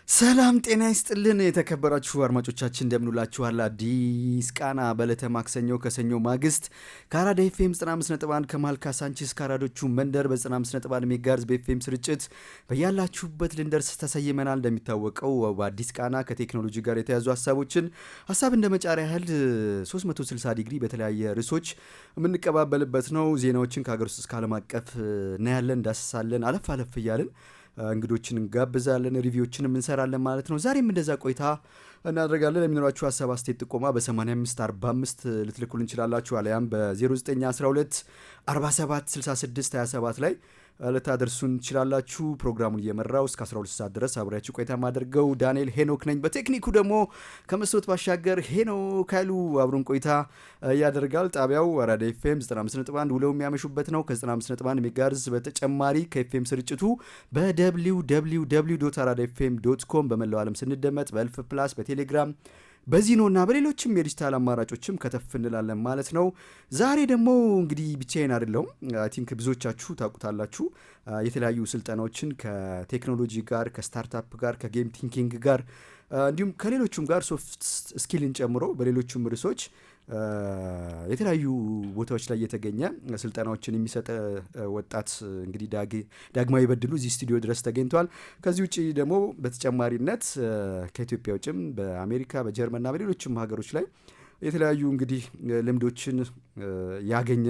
ሰላም ጤና ይስጥልን የተከበራችሁ አድማጮቻችን እንደምንላችኋል። አዲስ ቃና በዕለተ ማክሰኞ ከሰኞ ማግስት ከአራዳ ኤፍኤም 95.1 ከመሃል ካሳንቺስ ከአራዶቹ መንደር በ95.1 ሜጋሄርዝ በኤፍኤም ስርጭት በያላችሁበት ልንደርስ ተሰይመናል። እንደሚታወቀው በአዲስ ቃና ከቴክኖሎጂ ጋር የተያዙ ሀሳብ እንደ መጫሪያ ያህል 360 ዲግሪ በተለያየ ርዕሶች የምንቀባበልበት ነው። ዜናዎችን ከሀገር ውስጥ እስከ ዓለም አቀፍ እናያለን፣ እንዳስሳለን፣ አለፍ እያልን እንግዶችን እንጋብዛለን፣ ሪቪዎችንም እንሰራለን ማለት ነው። ዛሬም እንደዛ ቆይታ እናደርጋለን። ለሚኖራችሁ ሀሳብ አስተያየት ጥቆማ በ8545 ልትልኩልን እንችላላችሁ፣ አለያም በ0912 47 66 27 ላይ ልታደርሱን እንችላላችሁ። ፕሮግራሙን እየመራው እስከ 12 ሰዓት ድረስ አብሬያችሁ ቆይታ ማደርገው ዳንኤል ሄኖክ ነኝ። በቴክኒኩ ደግሞ ከመስሎት ባሻገር ሄኖክ ኃይሉ አብሮን ቆይታ ያደርጋል። ጣቢያው አራዳ ኤፍኤም 95.1 ውለው የሚያመሹበት ነው። ከ95.1 ሜጋሄርዝ በተጨማሪ ከኤፍኤም ስርጭቱ በwww.aradafm.com በመላው ዓለም ስንደመጥ በእልፍ ፕላስ በቴሌግራም በዚኖና በሌሎችም የዲጂታል አማራጮችም ከተፍ እንላለን ማለት ነው። ዛሬ ደግሞ እንግዲህ ብቻዬን አይደለሁም። አይ ቲንክ ብዙዎቻችሁ ታውቁታላችሁ። የተለያዩ ስልጠናዎችን ከቴክኖሎጂ ጋር፣ ከስታርታፕ ጋር፣ ከጌም ቲንኪንግ ጋር እንዲሁም ከሌሎችም ጋር ሶፍት ስኪልን ጨምሮ በሌሎችም ርዕሶች የተለያዩ ቦታዎች ላይ የተገኘ ስልጠናዎችን የሚሰጥ ወጣት እንግዲህ ዳግማዊ በድሉ እዚህ ስቱዲዮ ድረስ ተገኝቷል። ከዚህ ውጭ ደግሞ በተጨማሪነት ከኢትዮጵያ ውጭም በአሜሪካ በጀርመንና በሌሎችም ሀገሮች ላይ የተለያዩ እንግዲህ ልምዶችን ያገኘ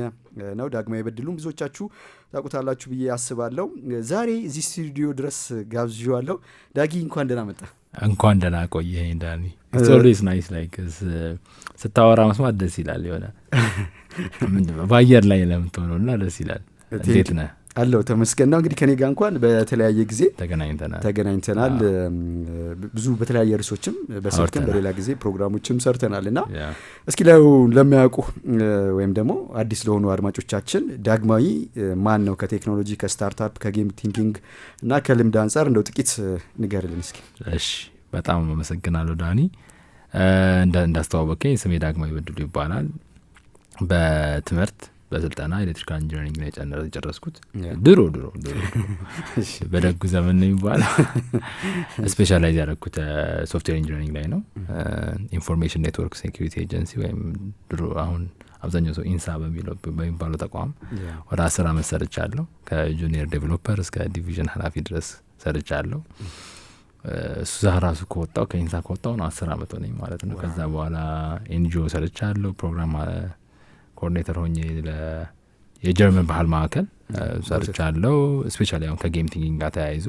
ነው። ዳግማዊ በድሉም ብዙዎቻችሁ ታውቁታላችሁ ብዬ አስባለሁ። ዛሬ እዚህ ስቱዲዮ ድረስ ጋብዣዋለሁ። ዳጊ እንኳን ደህና መጣ። እንኳን ደህና ቆየኸኝ ዳኒ። ኢትስ ኦልዌይስ ናይስ ላይክ ስታወራ መስማት ደስ ይላል። የሆነ በአየር ላይ ለምትሆነውና ደስ ይላል። እንዴት ነህ? አለው ተመስገን ነው። እንግዲህ ከኔ ጋር እንኳን በተለያየ ጊዜ ተገናኝተናል። ብዙ በተለያየ ርዕሶችም በስልክም በሌላ ጊዜ ፕሮግራሞችም ሰርተናልና እስኪ ለሚያውቁ ወይም ደግሞ አዲስ ለሆኑ አድማጮቻችን ዳግማዊ ማን ነው? ከቴክኖሎጂ ከስታርታፕ ከጌም ቲንኪንግ እና ከልምድ አንጻር እንደው ጥቂት ንገርልን እስኪ። እሺ፣ በጣም አመሰግናለሁ ዳኒ። እንዳስተዋወቀኝ ስሜ ዳግማዊ በድሉ ይባላል። በትምህርት በስልጠና ኤሌክትሪካል ኢንጂነሪንግ ላይ የጨረስኩት ድሮ በደጉ ዘመን ነው የሚባለው። ስፔሻላይዝ ያደረኩት ሶፍትዌር ኢንጂነሪንግ ላይ ነው። ኢንፎርሜሽን ኔትወርክ ሴኩሪቲ ኤጀንሲ ወይም ድሮ አሁን አብዛኛው ሰው ኢንሳ በሚባለው ተቋም ወደ 10 ዓመት ሰርቻለሁ። ከጁኒየር ዴቨሎፐር እስከ ዲቪዥን ኃላፊ ድረስ ሰርቻለሁ። እሱ ራሱ ከኢንሳ ከወጣው ነው 10 ዓመት ሆነኝ ማለት ነው። ከዛ በኋላ ኤንጂኦ ሰርቻለሁ። ፕሮግራም ኮኦርዲኔተር ሆኜ የጀርመን ባህል ማዕከል ሰርቻለሁ። ስፔሻሊ አሁን ከጌም ቲንኪንግ ጋር ተያይዞ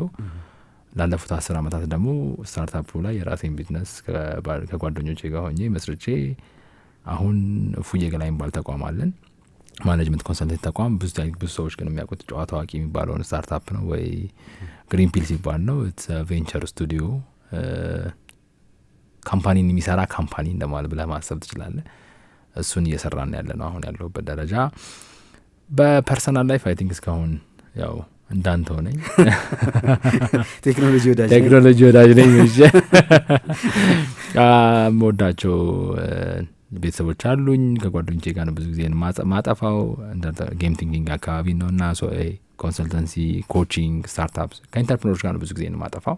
ላለፉት 10 ዓመታት ደግሞ ስታርታፕ ላይ የራሴን ቢዝነስ ከጓደኞቼ ጋር ሆኜ መስርቼ አሁን ፉዬ ገላ የሚባል ተቋም አለን። ማኔጅመንት ኮንሰልተንት ተቋም። ብዙ ሰዎች ግን የሚያውቁት ጨዋታ አዋቂ የሚባለውን ስታርታፕ ነው ወይ ግሪን ፒልስ ይባል ነው። ኢትስ ቬንቸር ስቱዲዮ ካምፓኒን የሚሰራ ካምፓኒ እንደማለት ብለህ ማሰብ ትችላለህ። እሱን እየሰራን ያለ ነው አሁን ያለሁበት ደረጃ። በፐርሰናል ላይፍ አይ ቲንክ እስካሁን ያው እንዳንተ ሆነኝ ቴክኖሎጂ ወዳጅ ነኝ። የምወዳቸው ቤተሰቦች አሉኝ። ከጓደኞቼ ጋር ብዙ ጊዜ ማጠፋው ጌም ቲንኪንግ አካባቢ ነው እና ኮንሰልተንሲ፣ ኮቺንግ፣ ስታርታፕስ ከኢንተርፕረነሮች ጋር ብዙ ጊዜ ማጠፋው።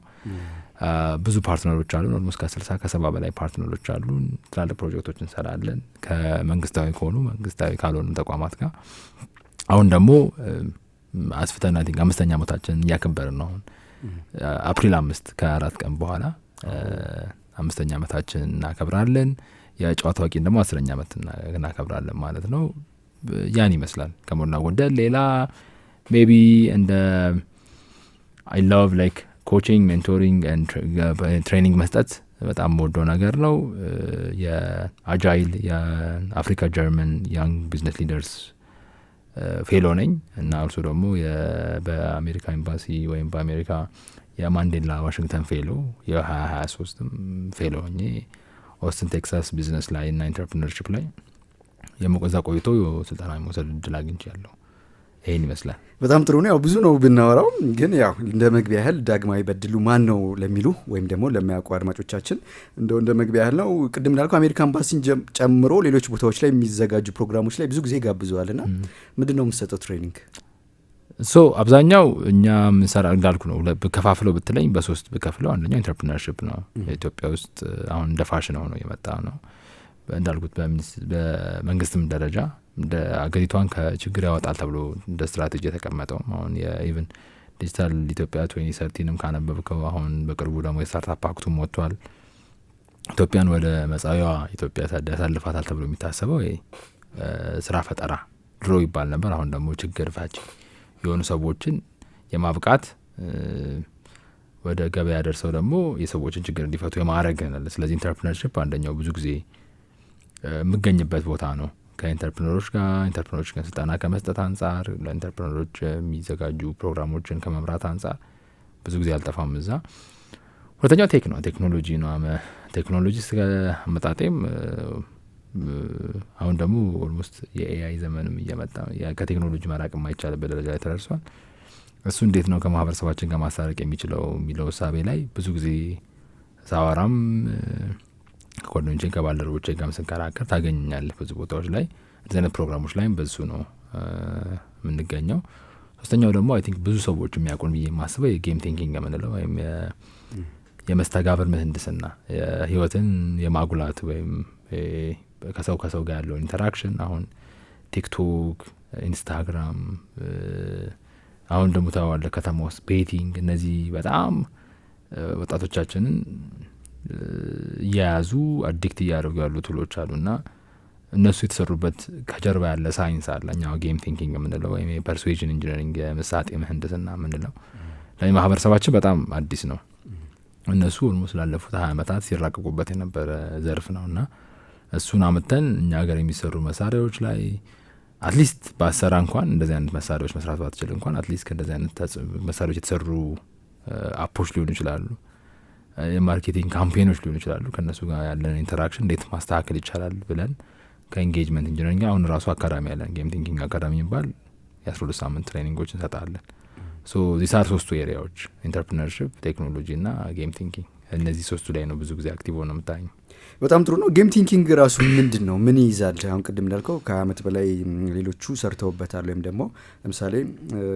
ብዙ ፓርትነሮች አሉን። ኦልሞስት ከ60 ከ70 በላይ ፓርትነሮች አሉን። ትላልቅ ፕሮጀክቶች እንሰራለን ከመንግስታዊ ከሆኑ መንግስታዊ ካልሆኑ ተቋማት ጋር። አሁን ደግሞ አስፍተን አይ ቲንክ 5ኛ ዓመታችንን እያከበርን ነው። አሁን አፕሪል 5 ከ4 ቀን በኋላ 5ኛ ዓመታችንን እናከብራለን። የጨዋታ አዋቂን ደግሞ 10ኛ ዓመት እናከብራለን ማለት ነው። ያን ይመስላል ከሞላ ጎደል። ሌላ ሜቢ እንደ አይ ላቭ ላይክ ኮቺንግ፣ ሜንቶሪንግ ትሬኒንግ መስጠት በጣም ወደው ነገር ነው። የአጃይል የአፍሪካ ጀርመን ያንግ ቢዝነስ ሊደርስ ፌሎ ነኝ እና እርሱ ደግሞ በአሜሪካ ኤምባሲ ወይም በአሜሪካ የማንዴላ ዋሽንግተን ፌሎ የ2023 ፌሎ ሆኜ ኦስትን ቴክሳስ ቢዝነስ ላይ እና ኢንተርፕረነርሺፕ ላይ የመቆዛ ቆይቶ ስልጠና መውሰድ እድል አግኝቻለሁ። ይሄን ይመስላል። በጣም ጥሩ ነው። ያው ብዙ ነው ብናወራው፣ ግን ያው እንደ መግቢያ ያህል ዳግማዊ በድሉ ማን ነው ለሚሉ ወይም ደግሞ ለሚያውቁ አድማጮቻችን እንደ መግቢያ ያህል ነው። ቅድም እንዳልኩ አሜሪካ ኤምባሲን ጨምሮ ሌሎች ቦታዎች ላይ የሚዘጋጁ ፕሮግራሞች ላይ ብዙ ጊዜ ጋብዘዋልና ምንድነው የምትሰጠው ትሬኒንግ? አብዛኛው እኛ ምንሰራ እንዳልኩ ነው። ብከፋፍለው ብትለኝ በ3 ብከፍለው አንደኛው ኢንተርፕሪነርሽፕ ነው። ኢትዮጵያ ውስጥ አሁን እንደ ፋሽን ሆኖ የመጣ ነው። እንዳልኩት በመንግስትም ደረጃ እንደ አገሪቷን ከችግር ያወጣል ተብሎ እንደ ስትራቴጂ የተቀመጠው አሁን የኢቨን ዲጂታል ኢትዮጵያ 2013ም ካነበብከው አሁን በቅርቡ ደግሞ የስታርታፕ አክቱም ወጥቷል። ኢትዮጵያን ወደ መጻዊዋ ኢትዮጵያ ያሳልፋታል ተብሎ የሚታሰበው ስራ ፈጠራ ድሮ ይባል ነበር። አሁን ደግሞ ችግር ፈቺ የሆኑ ሰዎችን የማብቃት ወደ ገበያ ደርሰው ደግሞ የሰዎችን ችግር እንዲፈቱ የማድረግ። ስለዚህ ኢንተርፕሪነርሽፕ አንደኛው ብዙ ጊዜ የምገኝበት ቦታ ነው። ከኢንተርፕሪነሮች ጋር ስልጠና ከመስጠት አንጻር፣ ለኢንተርፕሪነሮች የሚዘጋጁ ፕሮግራሞችን ከመምራት አንጻር ብዙ ጊዜ አልጠፋም እዛ። ሁለተኛው ቴክኖሎጂ ነው። ቴክኖሎጂ አመጣጤም አሁን ደግሞ ኦልሞስት የኤአይ ዘመንም እየመጣ ከቴክኖሎጂ መራቅ የማይቻልበት ደረጃ ላይ ተደርሷል። እሱ እንዴት ነው ከማህበረሰባችን ጋር ማሳረቅ የሚችለው የሚለው እሳቤ ላይ ብዙ ጊዜ ሳወራም ከጓደኞቼ ከባልደረቦቼ ጋር ስንከራከር ታገኛለህ ብዙ ቦታዎች ላይ እንደዚህ አይነት ፕሮግራሞች ላይም በሱ ነው የምንገኘው። ሶስተኛው ደግሞ አይ ቲንክ ብዙ ሰዎች የሚያውቁን ብዬ የማስበው የጌም ቲንኪንግ የምንለው ወይም የመስተጋብር ምህንድስና ህይወትን የማጉላት ወይም ከሰው ጋር ያለው ኢንተራክሽን አሁን ቲክቶክ፣ ኢንስታግራም አሁን ደግሞ ታዋለ ከተማ ውስጥ ቤቲንግ፣ እነዚህ በጣም ወጣቶቻችንን እያያዙ አዲክት እያደረጉ ያሉ ቱሎች አሉና እነሱ የተሰሩበት ከጀርባ ያለ ሳይንስ አለ። እኛው ጌም ቲንኪንግ የምንለው ወይም የፐርሱዌዥን ኢንጂነሪንግ የምሳጤ ምህንድስና የምንለው ለማህበረሰባችን በጣም አዲስ ነው። እነሱ ኦልሞስት ላለፉት 20 ዓመታት ሲራቀቁበት የነበረ ዘርፍ ነውና እሱን አመተን እኛ ሀገር የሚሰሩ መሳሪያዎች ላይ አትሊስት በአሰራ እንኳን እንደዚህ አይነት መሳሪያዎች መስራት ባትችል እንኳን አትሊስት ከእንደዚህ አይነት መሳሪያዎች የተሰሩ አፖች ሊሆኑ ይችላሉ፣ የማርኬቲንግ ካምፔኖች ሊሆኑ ይችላሉ። ከእነሱ ጋር ያለን ኢንተራክሽን እንዴት ማስተካከል ይቻላል ብለን ከኢንጌጅመንት ኢንጂነሪንግ አሁን ራሱ አካዳሚ ያለን ጌም ቲንኪንግ አካዳሚ የሚባል የ12 ሳምንት ትሬኒንጎች እንሰጣለን። ዚስ አር 3 ኤሪያዎች ኢንተርፕሪነርሽፕ፣ ቴክኖሎጂ እና ጌም ቲንኪንግ። እነዚህ 3 ላይ ነው ብዙ ጊዜ አክቲቭ ሆነ የምታኝ። በጣም ጥሩ ነው። ጌም ቲንኪንግ ራሱ ምንድን ነው? ምን ይይዛል? አሁን ቅድም እንዳልከው ከ20 ዓመት በላይ ሌሎቹ ሰርተውበታል። ወይም ደግሞ ለምሳሌ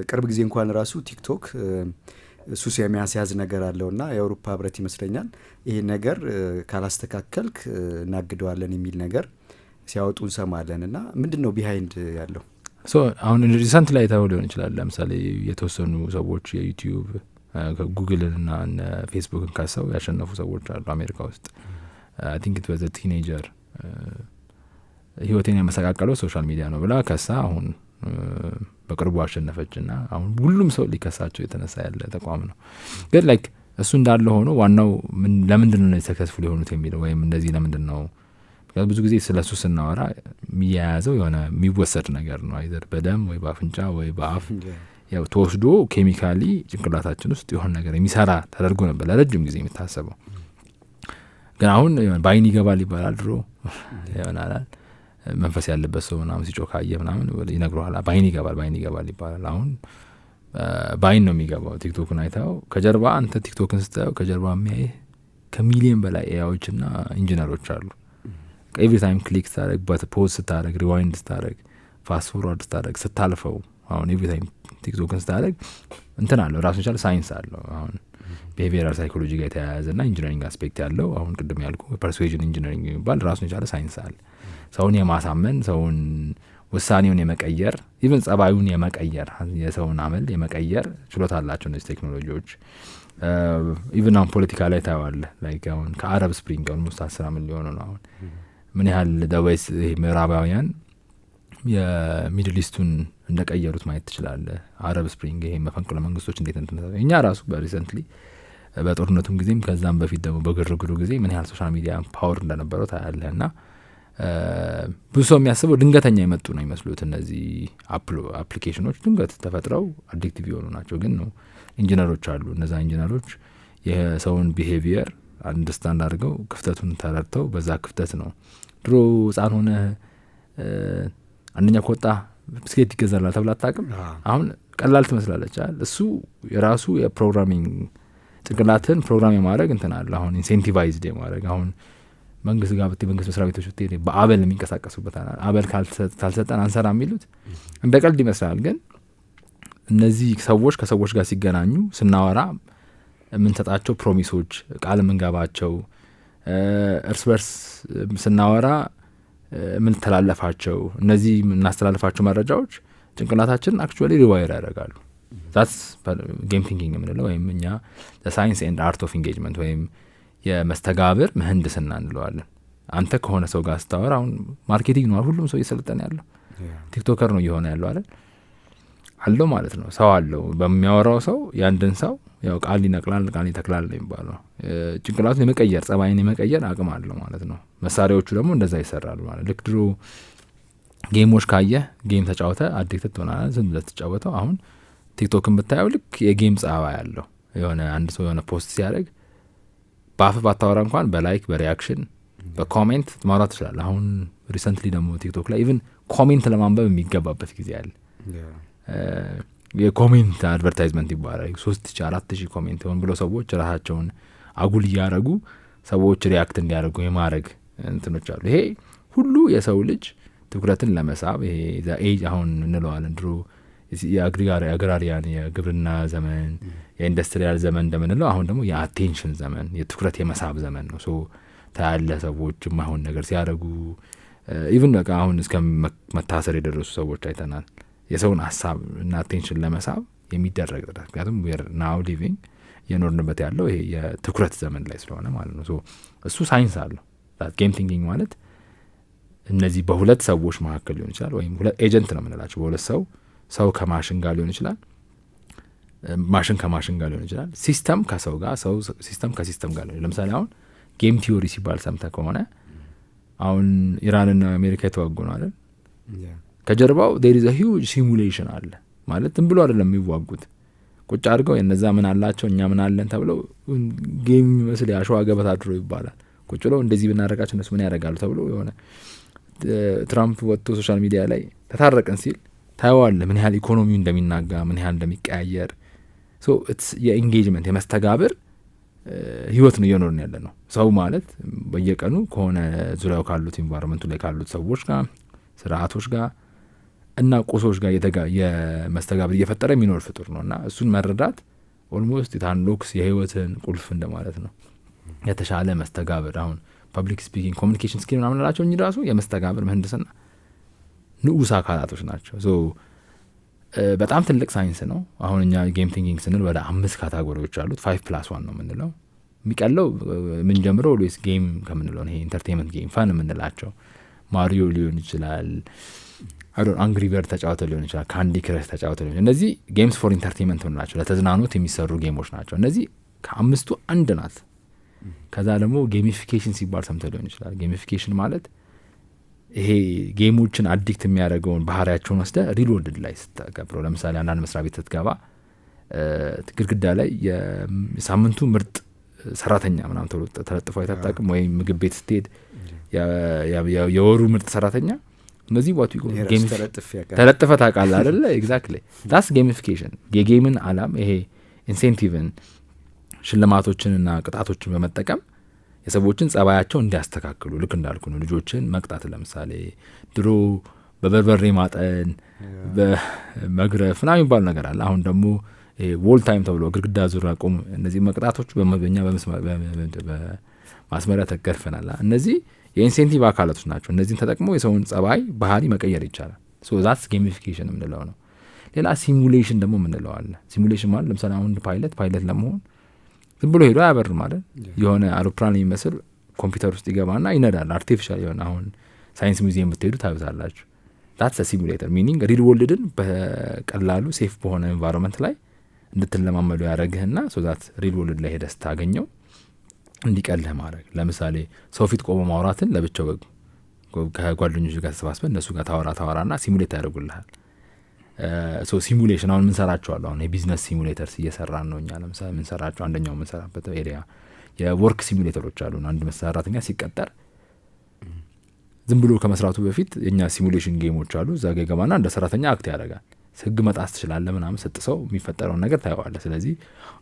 ቅርብ ጊዜ እንኳን ራሱ ቲክቶክ ሱስ የሚያስያዝ ነገር አለውና የአውሮፓ ህብረት ይመስለኛል ይሄ ነገር ካላስተካከልክ እናግደዋለን የሚል ነገር ሲያወጡ እንሰማለን። እና ምንድን ነው ቢሃይንድ ያለው? አሁን ሪሰንት ላይ ታው ሊሆን ይችላል። ለምሳሌ የተወሰኑ ሰዎች የዩቲዩብ ጉግልና ፌስቡክን ካሰው ያሸነፉ ሰዎች አሉ አሜሪካ ውስጥ። አይ ቲንክ ኢት ዋዝ አ ቲኔጀር ህይወቴን ያመሰቃቀለው ሶሻል ሚዲያ ነው ብላ ከሳ አሁን በቅርቡ አሸነፈችና አሁን ሁሉም ሰው ሊከሳቸው የተነሳ ያለ ተቋም ነው። ግን ላይክ እሱ እንዳለ ሆኖ ዋናው ለምንድን ነው ሰክሰስፉል የሆኑት የሚለው ወይም እንደዚህ ለምንድን ነው? ምክንያቱም ብዙ ጊዜ ስለሱ ስናወራ የሚያያዘው የሆነ የሚወሰድ ነገር ነው አይደር በደም ወይ በአፍንጫ ወይ በአፍ ያው ተወስዶ ኬሚካሊ ጭንቅላታችን ውስጥ የሆነ ነገር የሚሰራ ተደርጎ ነበር ለረጅም ጊዜ የሚታሰበው። ግን አሁን በአይን ይገባል ይባላል ድሮ ይሆናል መንፈስ ያለበት ሰው ምናምን ሲጮካየ ምናምን ይነግረዋል በአይን ይገባል ይባላል። አሁን በአይን ነው የሚገባው። ቲክቶክን አይታው ከጀርባ አንተ ቲክቶክን ስታየው ከጀርባ የሚያይ ከሚሊዮን በላይ ኤአዮች እና ኢንጂነሮች አሉ። ኤቭሪ ታይም ክሊክ ስታደረግ ፖዝ ስታደረግ ሪዋይንድ ስታደረግ ፋስት ፎርዋርድ ስታደረግ ስታልፈው አሁን ኤቭሪ ታይም ቲክቶክን ስታደረግ እንትን አለው ራሱን የቻለ ሳይንስ አለው። አሁን ቢሄቪየራል ሳይኮሎጂ ጋር የተያያዘ ና ኢንጂነሪንግ አስፔክት ያለው አሁን ቅድም ያልኩ ፐርሱዌዥን ኢንጂነሪንግ የሚባል ራሱን የቻለ ሳይንስ አለ። ሰውን የማሳመን ሰውን ውሳኔውን የመቀየር ኢቨን ጸባዩን የመቀየር የሰውን አመል የመቀየር ችሎታ አላቸው እነዚህ ቴክኖሎጂዎች። ኢቨን አሁን ፖለቲካ ላይ ታየዋለህ። ላይክ አሁን ከአረብ ስፕሪንግ ኦልሞስት 10 ዓመት ሊሆኑ ነው አሁን ምን ያህል ደወይስ ምዕራባውያን የሚድል ኢስቱን እንደቀየሩት ማየት ትችላለህ። አረብ ስፕሪንግ ይሄ መፈንቅለ መንግስቶች እንዴት እንተነሳ እኛ ራሱ በሪሰንትሊ በጦርነቱም ጊዜም ከዛም በፊት ደግሞ በግርግሩ ጊዜ ምን ያህል ሶሻል ሚዲያ ፓወር እንደነበረው ታያለህ። እና ብዙ ሰው የሚያስበው ድንገተኛ የመጡ ነው ይመስሉት እነዚህ አፕሊኬሽኖች ድንገት ተፈጥረው አዲክቲቭ የሆኑ ናቸው። ግን ነው ኢንጂነሮች አሉ። እነዛ ኢንጂነሮች የሰውን ቢሄቪየር አንደርስታንድ አድርገው ክፍተቱን ተረድተው በዛ ክፍተት ነው ድሮ ህጻን ሆነ አንደኛ ከወጣ ብስክሌት ይገዛላል ተብላ አታውቅም። አሁን ቀላል ትመስላለች አይደል? እሱ የራሱ የፕሮግራሚንግ ጭንቅላትን ፕሮግራም የማድረግ እንትን አለ። አሁን ኢንሴንቲቫይዝድ የማድረግ አሁን መንግስት ጋር ብትሄድ መንግስት መስሪያ ቤቶች ብትሄድ በአበል የሚንቀሳቀሱበት አበል ካልሰጠን አንሰራ የሚሉት እንደ ቀልድ ይመስላል። ግን እነዚህ ሰዎች ከሰዎች ጋር ሲገናኙ ስናወራ የምንሰጣቸው ፕሮሚሶች፣ ቃል የምንገባቸው እርስ በርስ ስናወራ የምንተላለፋቸው እነዚህ የምናስተላልፋቸው መረጃዎች ጭንቅላታችን አክቹዋሊ ሪዋይር ያደርጋሉ። ዛትስ ጌም ቲንኪንግ የምንለው ወይም እኛ ሳይንስ ኤንድ አርት ኦፍ ኢንጌጅመንት ወይም የመስተጋብር ምህንድስና እንለዋለን። አንተ ከሆነ ሰው ጋር ስታወራ አሁን ማርኬቲንግ ነው ሁሉም ሰው እየሰለጠነ ያለው ቲክቶከር ነው እየሆነ ያለው አይደል አለው ማለት ነው። ሰው አለው በሚያወራው ሰው ያንድን ሰው ያው ቃል ይነቅላል ቃል ይተክላል ነው የሚባለው። ጭንቅላቱን የመቀየር ጸባይን የመቀየር አቅም አለው ማለት ነው። መሳሪያዎቹ ደግሞ እንደዛ ይሰራሉ ማለት ልክ ድሮ ጌሞች ካየህ ጌም ተጫወተ አዲክትድ ትሆናለህ ዝም ብለህ ትጫወተው። አሁን ቲክቶክን ብታየው ልክ የጌም ጸባይ ያለው የሆነ አንድ ሰው የሆነ ፖስት ሲያደርግ በአፍ ባታወራ እንኳን በላይክ በሪያክሽን በኮሜንት ማውራት ትችላለህ። አሁን ሪሰንትሊ ደግሞ ቲክቶክ ላይ ኢቭን ኮሜንት ለማንበብ የሚገባበት ጊዜ አለ። የኮሜንት አድቨርታይዝመንት ይባላል። 3,000-4,000 ኮሜንት ሆን ብሎ ሰዎች ራሳቸውን አጉል እያደረጉ ሰዎች ሪያክት እንዲያደርጉ የማድረግ እንትኖች አሉ። ይሄ ሁሉ የሰው ልጅ ትኩረትን ለመሳብ ይሄ ኤጅ አሁን እንለዋለን ድሮ የአግራሪያን የግብርና ዘመን የኢንዱስትሪያል ዘመን እንደምንለው አሁን ደግሞ የአቴንሽን ዘመን የትኩረት የመሳብ ዘመን ነው። ሶ ታያለ ሰዎች የማይሆን ነገር ሲያደርጉ ኢቭን በቃ አሁን እስከ መታሰር የደረሱ ሰዎች አይተናል። የሰውን ሀሳብ እና አቴንሽን ለመሳብ የሚደረግ ጥረት ምክንያቱም ዌር ናው ሊቪንግ የኖርንበት ያለው ይሄ የትኩረት ዘመን ላይ ስለሆነ ማለት ነው። ሶ እሱ ሳይንስ አለው። ጌም ቲንኪንግ ማለት እነዚህ በሁለት ሰዎች መካከል ሊሆን ይችላል ወይም ሁለት ኤጀንት ነው የምንላቸው በሁለት ሰው ከማሽን ጋር ሊሆን ይችላል፣ ማሽን ከማሽን ጋር ሊሆን ይችላል፣ ሲስተም ከሰው ጋር ሰው ሲስተም ከሲስተም ጋር ሊሆን። ለምሳሌ አሁን ጌም ቲዮሪ ሲባል ሰምተህ ከሆነ አሁን ኢራንና አሜሪካ የተዋጉ ነው አይደል? ከጀርባው there is a huge simulation አለ ማለት ዝም ብሎ አይደለም የሚዋጉት። ቁጭ አድርገው የነዛ ምን አላቸው እኛ ምን አለን ተብለው ጌም መስል ያሸዋ ገበታ አድሮ ይባላል። ቁጭ ብለው እንደዚህ ብናረጋቸው እነሱ ምን ያደርጋሉ ተብሎ የሆነ ትራምፕ ወጥቶ ሶሻል ሚዲያ ላይ ተታረቀን ሲል ታየዋለህ ምን ያህል ኢኮኖሚው እንደሚናጋ ምን ያህል እንደሚቀያየር። ሶ ኢትስ የኢንጌጅመንት የመስተጋብር ህይወት ነው እየኖርን ያለ ነው። ሰው ማለት በየቀኑ ከሆነ ዙሪያው ካሉት ኢንቫይሮንመንቱ ላይ ካሉት ሰዎች ጋር ስርዓቶች ጋር እና ቁሶች ጋር የመስተጋብር እየፈጠረ የሚኖር ፍጡር ነው እና እሱን መረዳት ኦልሞስት የታንሎክስ የህይወትን ቁልፍ እንደማለት ነው። የተሻለ መስተጋብር አሁን ፐብሊክ ስፒኪንግ ኮሚኒኬሽን ስኪል ምናምን ላቸው እንጂ ራሱ የመስተጋብር ምህንድስና ንዑስ አካላቶች ናቸው። ሶ በጣም ትልቅ ሳይንስ ነው። አሁን እኛ ጌም ቲንኪንግ ስንል ወደ 5 ካታጎሪዎች አሉት። 5+1 ነው የምንለው። የሚቀለው የምንጀምረው ሉዊስ ጌም ከምንለው ይሄ ኢንተርቴንመንት ጌም ፋን የምንላቸው ማሪዮ ሊሆን ይችላል፣ አንግሪ በርድ ተጫወተ ሊሆን ይችላል፣ ካንዲ ክረሽ ተጫወተ ሊሆን ይችላል። እነዚህ ጌምስ ፎር ኢንተርቴንመንት ናቸው፣ ለተዝናኖት የሚሰሩ ጌሞች ናቸው። እነዚህ ከ5ቱ አንድ ናት። ከዛ ደግሞ ጌሚፊኬሽን ሲባል ሰምተህ ሊሆን ይችላል። ጌሚፊኬሽን ማለት ይሄ ጌሞችን አዲክት የሚያደርገውን ባህሪያቸውን ወስደ ሪል ወርልድ ላይ ስትገብረው፣ ለምሳሌ አንዳንድ መስሪያ ቤት ስትገባ ግድግዳ ላይ የሳምንቱ ምርጥ ሰራተኛ ምናምን ተለጥፎ አይታጣቅም ወይም ምግብ ቤት ስትሄድ የወሩ ምርጥ ሰራተኛ እነዚህ ዋቱ ተለጥፈ ታውቃለህ አይደለ? ኤግዛክትሊ ዳስ ጌሚፊኬሽን። የጌምን አላም ይሄ ኢንሴንቲቭን ሽልማቶችንና ቅጣቶችን በመጠቀም የሰዎችን ጸባያቸው እንዲያስተካክሉ ልክ እንዳልኩ ነው። ልጆችን መቅጣት ለምሳሌ ድሮ በበርበሬ ማጠን በመግረፍ ና የሚባል ነገር አለ። አሁን ደግሞ ዎል ታይም ተብሎ ግድግዳ ዙሪያ ቆም። እነዚህ መቅጣቶች በመበኛ በማስመሪያ ተገርፈናል። እነዚህ የኢንሴንቲቭ አካላቶች ናቸው። እነዚህን ተጠቅሞ የሰውን ጸባይ ባህሪ መቀየር ይቻላል። ሶ ዛትስ ጌሚፊኬሽን የምንለው ነው። ሌላ ሲሙሌሽን ደግሞ የምንለው አለ። ሲሙሌሽን ማለት ለምሳሌ አሁን ፓይለት ለመሆን ዝም ብሎ ሄዶ አያበርም ማለት የሆነ አውሮፕላን የሚመስል ኮምፒውተር ውስጥ ይገባና ይነዳል። አርቲፊሻል የሆነ አሁን ሳይንስ ሙዚየም ብትሄዱ ታዩታላችሁ። ዳትስ ሲሙሌተር ሚኒንግ ሪል ወርልድን በቀላሉ ሴፍ በሆነ ኤንቫይሮንመንት ላይ እንድትለማመዱ ያደረግህና ሶ ዛት ሪል ወርልድ ላይ ሄደህ ስታገኘው እንዲቀልህ ማድረግ። ለምሳሌ ሰው ፊት ቆሞ ማውራትን ለብቻው ከጓደኞች ጋር ተሰባስበን እነሱ ጋር ታወራና ሲሙሌት ያደርጉልሃል። ሶ ሲሙሌሽን አሁን ምንሰራቸዋለሁ። አሁን የቢዝነስ ሲሙሌተርስ እየሰራን ነው እኛ። ለምሳሌ ምንሰራቸው አንደኛው ምንሰራበት ኤሪያ የወርክ ሲሙሌተሮች አሉ። አንድ ሰራተኛ ሲቀጠር ዝም ብሎ ከመስራቱ በፊት የኛ ሲሙሌሽን ጌሞች አሉ። እዛ ጋ ገባና እንደ ሰራተኛ አክት ያደርጋል። ህግ መጣስ ትችላለህ ምናምን ስትሰው የሚፈጠረውን ነገር ታየዋለህ። ስለዚህ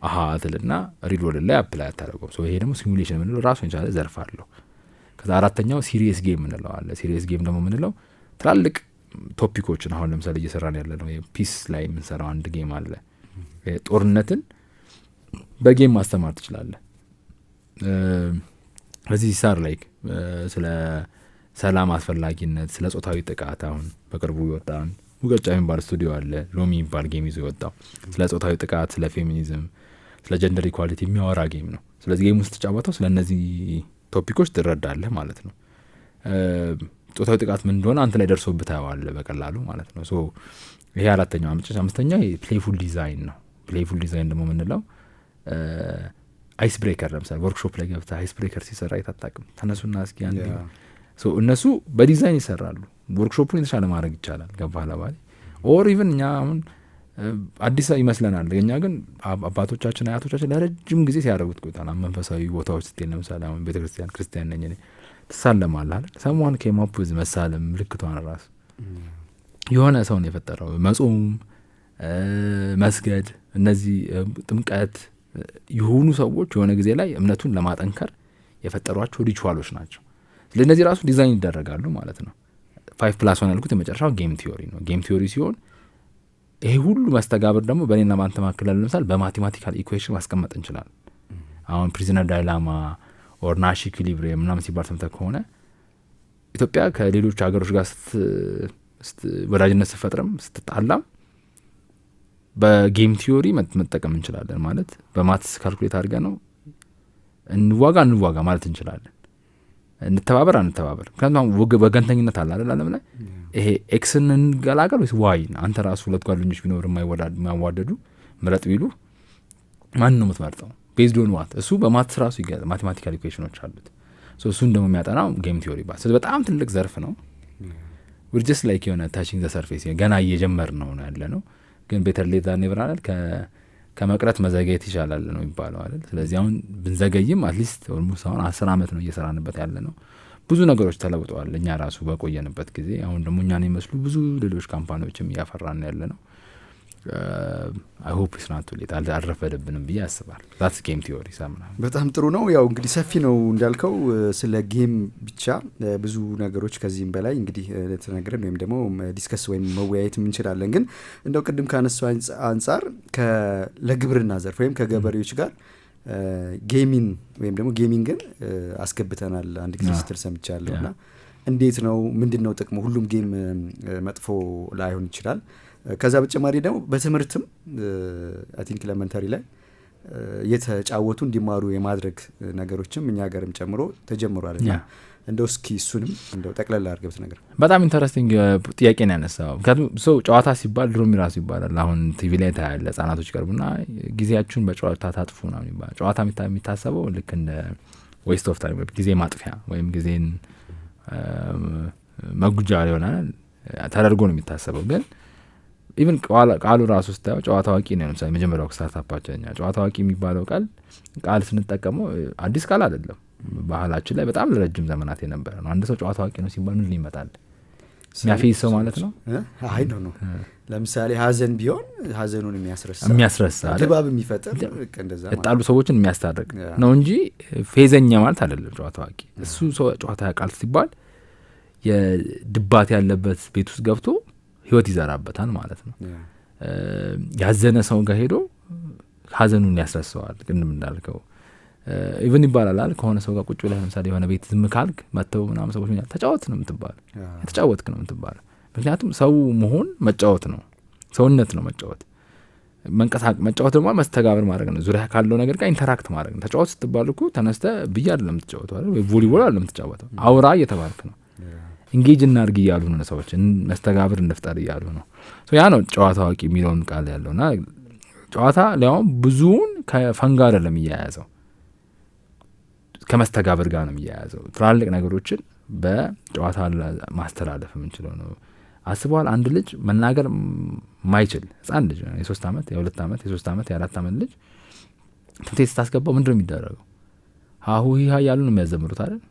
አሃ ትልና ሪል ወርልድ ላይ አፕላይ አታደርገው። ሶ ይሄ ደግሞ ሲሙሌሽን የምንለው ራሱን የቻለ ዘርፍ አለው። ከዛ አራተኛው ሲሪየስ ጌም ምንለው አለ። ሲሪየስ ጌም ደግሞ ምንለው ትላልቅ ቶፒኮችን አሁን ለምሳሌ እየሰራን ያለ ነው ፒስ ላይ የምንሰራው አንድ ጌም አለ። ጦርነትን በጌም ማስተማር ትችላለህ። እዚህ ሳር ላይ ስለ ሰላም አስፈላጊነት፣ ስለ ጾታዊ ጥቃት አሁን በቅርቡ ይወጣል ሙቀጫ የሚባል ስቱዲዮ አለ ሎሚ የሚባል ጌም ይዞ የወጣው ስለ ጾታዊ ጥቃት፣ ስለ ፌሚኒዝም፣ ስለ ጀንደር ኢኳሊቲ የሚያወራ ጌም ነው። ስለዚህ ጌም ውስጥ ተጫወተው ስለ እነዚህ ቶፒኮች ትረዳለህ ማለት ነው። ጾታዊ ጥቃት ምን እንደሆነ አንተ ላይ ደርሶብህ ታየዋለህ በቀላሉ ማለት ነው። ሶ ይሄ አራተኛው አምጪ። አምስተኛው ፕሌይፉል ዲዛይን ነው። ፕሌይፉል ዲዛይን ደግሞ የምንለው አይስ ብሬከር ለምሳሌ ወርክሾፕ ላይ ገብተህ አይስ ብሬከር ሲሰራ አይታጣቅም ተነሱና እስኪ አንዴ እነሱ በዲዛይን ይሰራሉ። ወርክሾፑን የተሻለ ማድረግ ይቻላል። ገባህ ለባለ ኦር ኢቨን እኛ አሁን አዲስ ይመስለናል። እኛ ግን አባቶቻችን አያቶቻችን ለረጅም ጊዜ ሲያደርጉት ቆይታል። መንፈሳዊ ቦታዎች ስትሄድ ለምሳሌ አሁን ቤተክርስቲያን ክርስቲያን ነኝ እኔ ትሳለማለህ አይደል? ሰሞን ከማፑዝ መሳለም ምልክቷን ራሱ የሆነ ሰው ነው የፈጠረው። መጾም፣ መስገድ፣ እነዚህ ጥምቀት የሆኑ ሰዎች የሆነ ጊዜ ላይ እምነቱን ለማጠንከር የፈጠሯቸው ሪቹዋሎች ናቸው። ስለዚህ ራሱ ዲዛይን ይደረጋሉ ማለት ነው። 5+1 ያልኩት የመጨረሻው ጌም ቲዮሪ ነው። ጌም ቲዮሪ ሲሆን ይሄ ሁሉ መስተጋብር ደግሞ በእኔና ባንተ መካከል ያለው ለምሳሌ በማቴማቲካል ኢኩዌሽን ማስቀመጥ እንችላለን። አሁን ፕሪዝነር ዳይላማ ኦር ናሽ ኢኩሊብሪየም ምናምን ሲባል ሰምተህ ከሆነ ኢትዮጵያ ከሌሎች ሀገሮች ጋር ወዳጅነት ስትፈጥርም ስትጣላም በጌም ቲዮሪ መጠቀም እንችላለን። ማለት በማትስ ካልኩሌት አድርገ ነው እንዋጋ ማለት እንችላለን። እንተባበር አንተባበር። ምክንያቱም ወገንተኝነት አለ አይደል ዓለም ላይ ይሄ ኤክስን እንገላገል ወይስ ዋይን? አንተ ራሱ ሁለት ጓደኞች ቢኖር የማይዋደዱ ምረጥ ቢሉ ማን ነው የምትመርጠው? ቤዝድ ኦን ዋት? እሱ በማትስ ራሱ ማቴማቲካል ኢኩዌሽኖች አሉት። እሱን ደግሞ የሚያጠናው ጌም ቲዮሪ ስለዚህ በጣም ትልቅ ዘርፍ ነው። ዊር ጀስት ላይክ የሆነ ታቺንግ ዘ ሰርፌስ ገና እየጀመር ነው ያለ ነው። ግን ቤተር ሌት ዛን ኔቨር አይደል? ከመቅረት መዘገየት ይሻላል ነው የሚባለው አይደል? ስለዚህ አሁን ብንዘገይም አትሊስት ኦልሞስት አሁን 10 ዓመት ነው እየሰራንበት ያለ ነው። ብዙ ነገሮች ተለውጠዋል እኛ ራሱ በቆየንበት ጊዜ። አሁን ደግሞ እኛን የሚመስሉ ብዙ ሌሎች ካምፓኒዎችም እያፈራን ያለ ነው። አይ ሆፕ ኢትስ ናት ቱ ሌት አልረፈደብንም ብዬ አስባለሁ። ዛትስ ጌም ቲዮሪ ሳምና በጣም ጥሩ ነው። ያው እንግዲህ ሰፊ ነው እንዳልከው ስለ ጌም ብቻ ብዙ ነገሮች ከዚህም በላይ እንግዲህ ተነግረን ወይም ደግሞ ዲስከስ ወይም መወያየት እንችላለን። ግን እንደው ቅድም ካነሳው አንጻር ለግብርና ዘርፍ ወይም ከገበሬዎች ጋር ጌሚን ወይም ደግሞ ጌሚንግን አስገብተናል አንድ ጊዜ ስትል ሰምቻለሁ። እና እንዴት ነው ምንድነው ጥቅሙ? ሁሉም ጌም መጥፎ ላይሆን ይችላል። ከዛ በተጨማሪ ደግሞ በትምህርትም አይ ቲንክ ኤሌመንተሪ ላይ የተጫወቱ እንዲማሩ የማድረግ ነገሮችም እኛ ሀገርም ጨምሮ ተጀምሯል። እና እንደው እስኪ እሱንም እንደው ጠቅለል አድርገህ ነገር በጣም ኢንተረስቲንግ ጥያቄ ነው ያነሳው። ምክንያቱም ሰው ጨዋታ ሲባል ድሮ ሚራሱ ይባላል። አሁን ቲቪ ላይ ታያለህ ህጻናቶች ቀርቡና ጊዜያችሁን በጨዋታ ታጥፉ ነው የሚባለው። ጨዋታ የሚታሰበው ልክ እንደ ዌስት ኦፍ ታይም ጊዜ ማጥፊያ ወይም ጊዜን መጉጃ ይሆናል ተደርጎ ነው የሚታሰበው። ግን ኢቭን ቃሉ ራሱ ስታየው ጨዋታ አዋቂ ነው። ለምሳሌ መጀመሪያው ስታርታፓችን ጨዋታ አዋቂ የሚባለው ቃል ስንጠቀመው አዲስ ቃል አይደለም። ባህላችን ላይ በጣም ለረጅም ዘመናት የነበረ ነው። አንድ ሰው ጨዋታ አዋቂ ነው ሲባል ምን ይመጣል? የሚያፌዝ ሰው ማለት ነው? አይ ነው። ለምሳሌ ሀዘን ቢሆን ሀዘኑን የሚያስረሳ ድባብ የሚፈጥር እንደዛ የጣሉ ሰዎችን የሚያስታርቅ ነው እንጂ ፌዘኛ ማለት አይደለም ጨዋታ አዋቂ። እሱ ሰው ጨዋታ ያውቃል ሲባል የድባት ያለበት ቤት ውስጥ ገብቶ ህይወት ይዘራበታል ማለት ነው። ያዘነ ሰው ጋር ሄዶ ሀዘኑን ያስረሳዋል። ቅድም እንዳልከው ኢቭን ይባላል ከሆነ ሰው ጋር ቁጭ ብለህ ለምሳሌ የሆነ ቤት ዝም ካልክ መተው ምናምን ሰዎች ተጫወት ነው የምትባለው፣ የተጫወትክ ነው የምትባለው። ምክንያቱም ሰው መሆን መጫወት ነው፣ ሰውነት ነው መጫወት። መጫወት ደግሞ መስተጋብር ማድረግ ነው፣ ዙሪያ ካለው ነገር ጋር ኢንተራክት ማድረግ ነው። ተጫወት ስትባል እኮ ተነስተህ ብዬ አይደለም የምትጫወተው አይደል? ወይ ቮሊቦል አይደለም የምትጫወተው፣ አውራ እየተባልክ ነው። ኢንጌጅ እናድርግ እያሉ ነው ሰዎች፣ መስተጋብር እንፍጠር እያሉ ነው። ያ ነው ጨዋታ አዋቂ የሚለውን ቃል ያለውና ጨዋታ ሊያውም ብዙውን ከፈን ጋር አይደለም እያያዘው፣ ከመስተጋብር ጋር ነው የሚያያዘው። ትላልቅ ነገሮችን በጨዋታ ማስተላለፍ የምንችለው ነው። አስበዋል? አንድ ልጅ መናገር ማይችል ህጻን ልጅ የ3 ዓመት የ2 ዓመት የ3 ዓመት የ4 ዓመት ልጅ ትምህርት ቤት ስታስገባው ምንድን ነው የሚደረገው? ሀሁ ሂሃ እያሉ ነው የሚያዘምሩት አይደል?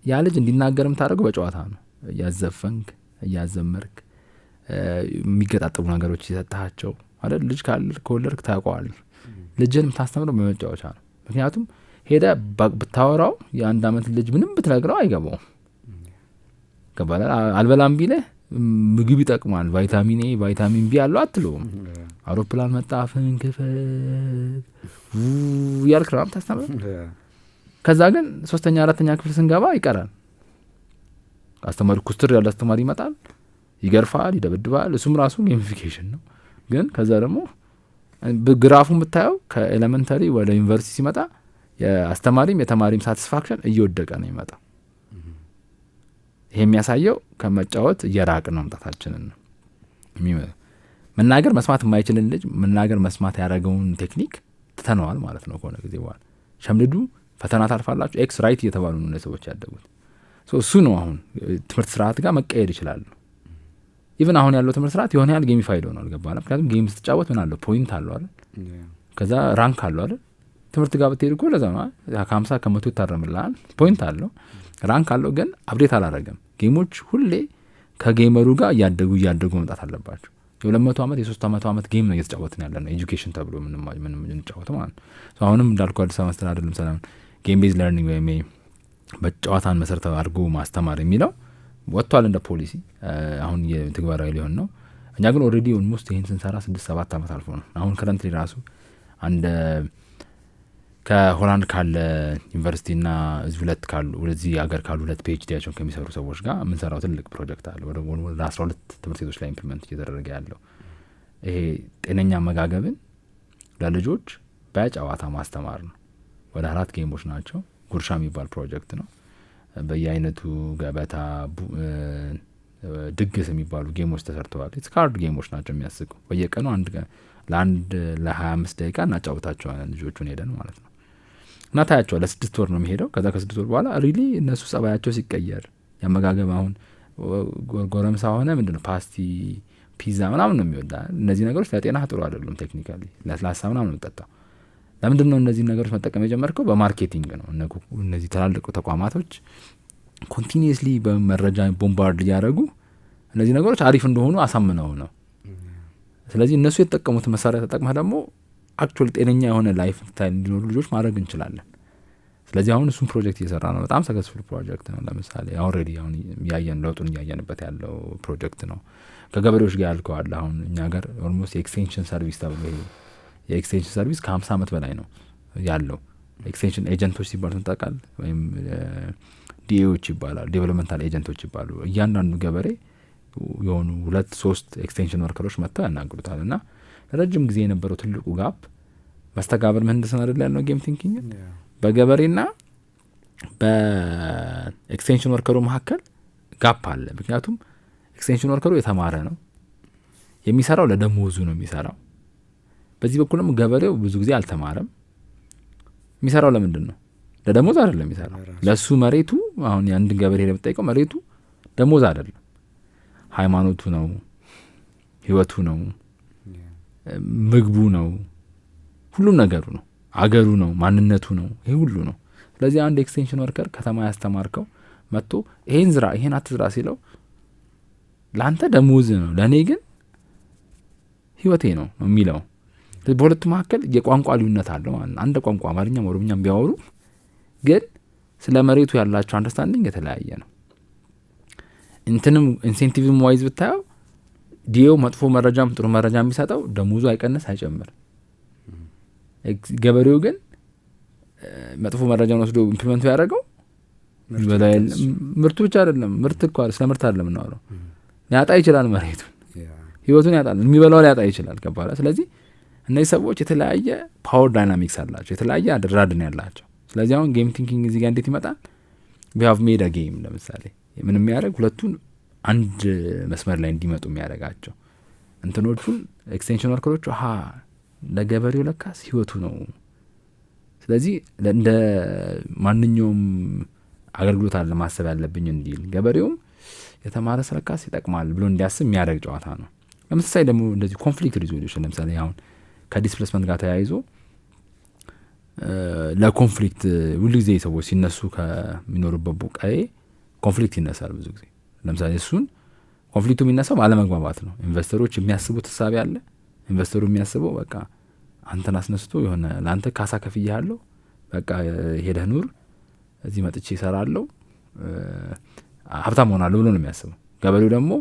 ያ ልጅ እንዲናገር የምታደርገው በጨዋታ ነው። እያዘፈንክ እያዘመርክ የሚገጣጠሙ ነገሮች የሰጠሃቸው አይደል? ልጅ ከወለድክ ታውቀዋል። ልጅን የምታስተምረው በመጫወቻ ነው። ምክንያቱም ሄደ ብታወራው የ1 ዓመት ልጅ ምንም ብትነግረው አይገባውም። ገባላ አልበላም ቢለህ ምግብ ይጠቅማል ቫይታሚን ኤ ቫይታሚን ቢ አለው አትለውም። አውሮፕላን መጣ ፍንክፈት ያልክ ነው ታስተምር። ከዛ ግን 3ኛ 4ኛ ክፍል ስንገባ ይቀራል። አስተማሪ ኩስትር ያለ አስተማሪ ይመጣል ይገርፋል ይደበድባል። እሱም ራሱ ጌሚፊኬሽን ነው። ግን ከዛ ደግሞ በግራፉን ብታየው ከኤሌመንተሪ ወደ ዩኒቨርሲቲ ሲመጣ የአስተማሪም የተማሪም ሳቲስፋክሽን እየወደቀ ነው ይመጣ። ይሄ የሚያሳየው ከመጫወት እየራቅን ነው መምጣታችንን ነው። መናገር መስማት የማይችልን ልጅ መናገር መስማት ያደረገውን ቴክኒክ ትተነዋል ማለት ነው። ከሆነ ጊዜ በኋላ ሸምድዱ ፈተና ታልፋላችሁ ኤክስ ራይት እየተባሉ ነው ሰዎች ያደጉት። እሱ ነው አሁን ትምህርት ስርዓት ጋር መቀየር ይችላል። ኢቭን አሁን ያለው ትምህርት ስርዓት የሆነ ያህል ጌሚፋይድ ሆኗል። አልገባንም። ምክንያቱም ጌም ስትጫወት ምን አለው ፖይንት አለው አይደል? ከዛ ራንክ አለው አይደል? ትምህርት ጋር ብትሄድ እኮ ለዛ ነው ከ50 ከ100 ይታረምልሃል። ፖይንት አለው ራንክ አለው። ግን አፕዴት አላረገም። ጌሞች ሁሌ ከጌመሩ ጋር እያደጉ መምጣት አለባቸው። የ200 ዓመት የ300 ዓመት ጌም ነው እየተጫወትን ያለ ነው ኤጁኬሽን ተብሎ ምንም እንጫወተው ማለት ነው። አሁንም እንዳልኩ አዲስ አበባ መስተዳድር ለምሳሌ ጌም ቤዝ ለርኒንግ ወይም በጨዋታን መሰረት አድርጎ ማስተማር የሚለው ወጥቷል እንደ ፖሊሲ። አሁን የትግበራዊ ሊሆን ነው። እኛ ግን ኦልሬዲ ኦልሞስት ይሄን ስንሰራ 6-7 ዓመት አልፎ ነው። አሁን ከረንትሊ ራሱ አንድ ከሆላንድ ካለ ዩኒቨርሲቲና እዚህ ወደዚህ ሀገር ካሉ 2 ፒኤችዲያቸውን ከሚሰሩ ሰዎች ጋር የምንሰራው ትልቅ ፕሮጀክት አለ። ወደ 12 ትምህርት ቤቶች ላይ ኢምፕሊመንት እየተደረገ ያለው ይሄ ጤነኛ አመጋገብን ለልጆች በጨዋታ ማስተማር ነው። ወደ 4 ጌሞች ናቸው። ጉርሻ የሚባል ፕሮጀክት ነው። በየአይነቱ ገበታ፣ ድግስ የሚባሉ ጌሞች ተሰርተዋል። ካርድ ጌሞች ናቸው የሚያስቁ። በየቀኑ ለ25 ደቂቃ እናጫውታቸዋለን ልጆቹን ሄደን ማለት ነው። እና ታያቸዋል። ለ6 ወር ነው የሚሄደው። ከዛ ከ6 ወር በኋላ ሪሊ እነሱ ጸባያቸው ሲቀየር ያመጋገብ አሁን ጎረምሳ ሆነ ምንድነው ፓስቲ ፒዛ ምናምን ነው የሚወዳ። እነዚህ ነገሮች ለጤና ጥሩ አይደሉም። ቴክኒካሊ ለስላሳ ምናምን ነው ጠጣው። ለምንድን ነው እነዚህ ነገሮች መጠቀም የጀመርከው? በማርኬቲንግ ነው። እነዚህ ትላልቅ ተቋማቶች ኮንቲኒየስሊ በመረጃ ቦምባርድ እያደረጉ እነዚህ ነገሮች አሪፍ እንደሆኑ አሳምነው ነው። ስለዚህ እነሱ የተጠቀሙት መሳሪያ ተጠቅመህ ደግሞ አክቹዋሊ ጤነኛ የሆነ ላይፍ ስታይል እንዲኖሩ ልጆች ማድረግ እንችላለን። ስለዚህ አሁን እሱን ፕሮጀክት እየሰራ ነው። በጣም ሰክሰስፉል ፕሮጀክት ነው። ለምሳሌ ኦልሬዲ አሁን ለውጡን እያየንበት ያለው ፕሮጀክት ነው። ከገበሬዎች ጋር ያልከዋል። አሁን እኛ ጋር ኦልሞስት የኤክስቴንሽን ሰርቪስ ተብሎ የኤክስቴንሽን ሰርቪስ ከ50 ዓመት በላይ ነው ያለው። ኤክስቴንሽን ኤጀንቶች ሲባሉ ትንጠቃል ወይም ዲኤዎች ይባላል፣ ዴቨሎፕመንታል ኤጀንቶች ይባሉ። እያንዳንዱ ገበሬ የሆኑ 2-3 ኤክስቴንሽን ወርከሮች መጥተው ያናግሩታል። እና ረጅም ጊዜ የነበረው ትልቁ ጋፕ መስተጋብር ምህንድስና አይደል ያለው ጌም ቲንኪንግ በገበሬና በኤክስቴንሽን ወርከሩ መካከል ጋፕ አለ። ምክንያቱም ኤክስቴንሽን ወርከሩ የተማረ ነው የሚሰራው፣ ለደሞዙ ነው የሚሰራው። በዚህ በኩልም ገበሬው ብዙ ጊዜ አልተማረም። የሚሰራው ለምንድን ነው? ለደሞዝ አይደለም የሚሰራው። ለሱ መሬቱ አሁን የአንድ ገበሬ ለምትጠይቀው መሬቱ ደሞዝ አይደለም፣ ሃይማኖቱ ነው፣ ህይወቱ ነው፣ ምግቡ ነው፣ ሁሉም ነገሩ ነው፣ አገሩ ነው፣ ማንነቱ ነው፣ ይሄ ሁሉ ነው። ስለዚህ አንድ ኤክስቴንሽን ወርከር ከተማ ያስተማርከው መጥቶ ይሄን ዝራ ይሄን አትዝራ ሲለው ለአንተ ደሞዝ ነው፣ ለእኔ ግን ህይወቴ ነው ነው የሚለው። በሁለቱ መካከል የቋንቋ ልዩነት አለው ማለት ነው። አንድ ቋንቋ አማርኛም ኦሮምኛም ቢያወሩ ግን ስለ መሬቱ ያላቸው አንደርስታንዲንግ የተለያየ ነው። እንትንም ኢንሴንቲቭም ዋይዝ ብታየው ዲኤው መጥፎ መረጃም ጥሩ መረጃ የሚሰጠው ደሞዙ አይቀንስ አይጨምር። ገበሬው ግን መጥፎ መረጃውን ወስዶ ኢምፕሊመንት ያደረገው ምርቱ ብቻ አይደለም። ምርት እኮ ስለ ምርት አይደለም እናወራው። ሊያጣ ይችላል መሬቱን፣ ህይወቱን ያጣል፣ የሚበላው ሊያጣ ይችላል ገባላ። ስለዚህ እነዚህ ሰዎች የተለያየ ፓወር ዳይናሚክስ አላቸው፣ የተለያየ አደራድን ያላቸው። ስለዚህ አሁን ጌም ቲንኪንግ እዚህ ጋር እንዴት ይመጣል? ዊ ሃቭ ሜድ አ ጌም ለምሳሌ ምን የሚያደርግ ሁለቱን አንድ መስመር ላይ እንዲመጡ የሚያደርጋቸው እንትኖቹን ኤክስቴንሽን ወርከሮቹ ለገበሬው ለካስ ህይወቱ ነው። ስለዚህ እንደ ማንኛውም አገልግሎት አለ ማሰብ ያለብኝ እንዲል ገበሬውም የተማረ ስለካስ ይጠቅማል ብሎ እንዲያስብ የሚያደርግ ጨዋታ ነው። ለምሳሌ ደግሞ እንደዚህ ኮንፍሊክት ሪዞሉሽን ለምሳሌ አሁን ከዲስፕሌስመንት ጋር ተያይዞ ለኮንፍሊክት ሁሉ ጊዜ ሰዎች ሲነሱ ከሚኖሩበት ቡቃዬ ኮንፍሊክት ይነሳል ብዙ ጊዜ። ለምሳሌ እሱን ኮንፍሊክቱ የሚነሳው ባለመግባባት ነው። ኢንቨስተሮች የሚያስቡት ሀሳብ ያለ ኢንቨስተሩ የሚያስበው በቃ አንተን አስነስቶ የሆነ ለአንተ ካሳ ከፍያለሁ፣ በቃ ሄደህ ኑር፣ እዚህ መጥቼ እሰራለሁ፣ ሀብታም ሆናለሁ ብሎ ነው የሚያስበው። ገበሬው ደግሞ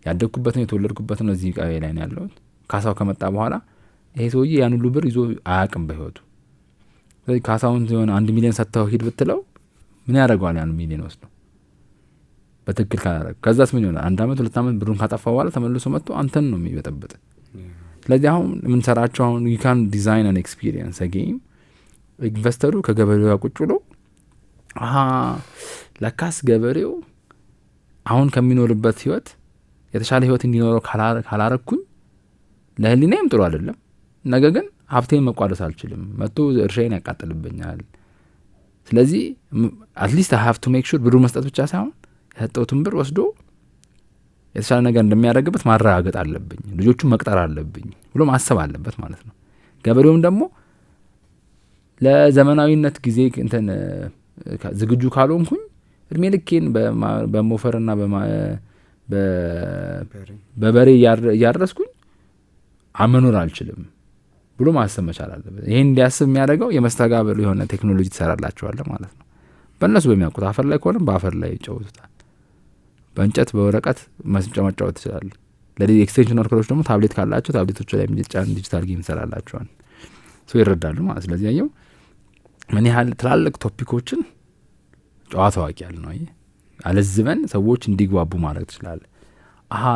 ያደግኩበትን የተወለድኩበትን እዚህ ቀበሌ ላይ ነው ያለሁት። ካሳው ከመጣ በኋላ ይሄ ሰውዬ ያን ሁሉ ብር ይዞ አያውቅም በህይወቱ። ስለዚህ ካሳውን የሆነ 1 ሚሊዮን ሰጥተው ሂድ ብትለው ምን ያደርገዋል? ያን ሚሊዮን ወስዶ በትክክል ካላደረግ ከዛስ ምን ይሆናል? 1 አመት 2 አመት ብሩን ካጠፋ በኋላ ተመልሶ መጥቶ አንተን ነው የሚበጠብጥ። ስለዚህ አሁን የምንሰራቸው አሁን ዩ ካን ዲዛይን አን ኤክስፒሪየንስ ጌም። ኢንቨስተሩ ከገበሬው ጋር ቁጭ ብሎ ለካስ ገበሬው አሁን ከሚኖርበት ህይወት የተሻለ ህይወት እንዲኖረው ካላረኩኝ ለህሊናዬም ጥሩ አይደለም። ነገር ግን ሀብቴን መቋደስ አልችልም፣ መጥቶ እርሻዬን ያቃጥልብኛል። ስለዚህ አትሊስት አይ ሃቭ ቱ ሜክ ሹር ብሩ መስጠት ብቻ ሳይሆን የሰጠውትን ብር ወስዶ የተሻለ ነገር እንደሚያደርግበት ማረጋገጥ አለብኝ፣ ልጆቹን መቅጠር አለብኝ ብሎ ማሰብ አለበት ማለት ነው። ገበሬውም ደግሞ ለዘመናዊነት ጊዜ እንትን ዝግጁ ካልሆንኩኝ እድሜ ልኬን በሞፈርና በበሬ እያረስኩኝ መኖር አልችልም ብሎ ማሰብ መቻል አለበት። ይሄን እንዲያስብ የሚያደርገው የመስተጋብር የሆነ ቴክኖሎጂ ትሰራላቸዋለ ማለት ነው። በእነሱ በሚያውቁት አፈር ላይ ከሆነም በአፈር ላይ ይጫወቱታል። በእንጨት በወረቀት መጫወት ትችላለ። ለዚህ ኤክስቴንሽን ወርከሮች ደግሞ ታብሌት ካላቸው ታብሌቶቹ ላይ የሚጫን ዲጂታል ጌም ትሰራላቸዋል። ሰው ይረዳሉ ማለት። ስለዚህ ያየው ምን ያህል ትላልቅ ቶፒኮችን ጨዋታ ታዋቂ ያለ ነው። አለዝበን ሰዎች እንዲግባቡ ማድረግ ትችላለ።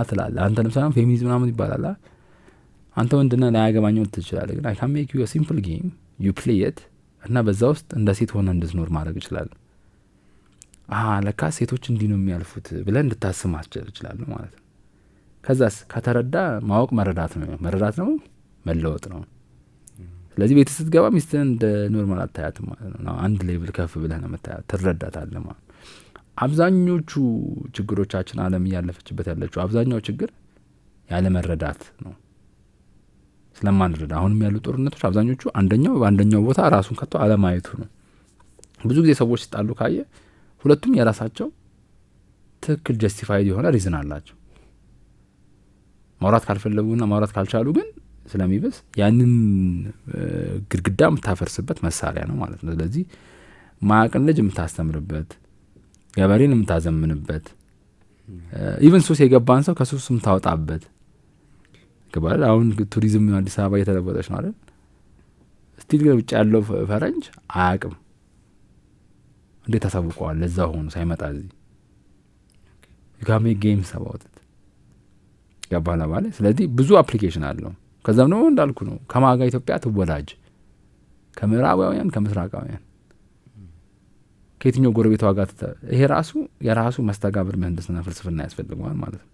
ትላለህ አንተ ለምሳሌ ፌሚኒዝም ምናምን ይባላል። አንተ ወንድና ላያገባኘው ትችላለህ። ግን አይ ካን ሜክ ዩ አ ሲምፕል ጌም ዩ ፕሌይ ኢት እና በዛ ውስጥ እንደ ሴት ሆነ እንድትኖር ማድረግ ይችላል። ለካ ሴቶች እንዲህ ነው የሚያልፉት ብለን እንድታስብ ማስቻል ይችላል ማለት ነው። ከዛስ ከተረዳ ማወቅ መረዳት ነው መለወጥ ነው። ስለዚህ ቤት ስትገባ ሚስትህን እንደ ኖርማል አታያትም ማለት ነው። አንድ ሌቭል ከፍ ብለህ ነው የምታያት፣ ትረዳታለህ ማለት። አብዛኞቹ ችግሮቻችን ዓለም እያለፈችበት ያለችው አብዛኛው ችግር ያለ መረዳት ነው። ስለማንረዳ አሁንም ያሉ ጦርነቶች አብዛኞቹ አንደኛው በአንደኛው ቦታ ራሱን ከቶ አለማየቱ ነው። ብዙ ጊዜ ሰዎች ሲጣሉ ካየ ሁለቱም የራሳቸው ትክክል ጀስቲፋይድ የሆነ ሪዝን አላቸው። ማውራት ካልፈለጉና ማውራት ካልቻሉ ግን ስለሚበስ ያንን ግድግዳ የምታፈርስበት መሳሪያ ነው ማለት ነው። ስለዚህ ማያቅን ልጅ የምታስተምርበት፣ ገበሬን የምታዘምንበት፣ ኢቨን ሱስ የገባን ሰው ከሱስ የምታወጣበት ገባል። አሁን ቱሪዝም አዲስ አበባ እየተለወጠች ነው አይደል? ስቲል ግን ውጭ ያለው ፈረንጅ አያቅም። እንዴት ታሳውቀዋል? ለዛ ሆኖ ሳይመጣ እዚህ ጋሜ ጌም ሰባውት ገባላ ባለ። ስለዚህ ብዙ አፕሊኬሽን አለው። ከዛም ነው እንዳልኩ ነው ከማጋ ኢትዮጵያ ትወዳጅ ከምዕራባውያን ከምስራቃውያን ከየትኛው ጎረቤቷ ጋር ይሄ ራሱ የራሱ መስተጋብር ምህንድስና ፍልስፍና ያስፈልገዋል ማለት ነው።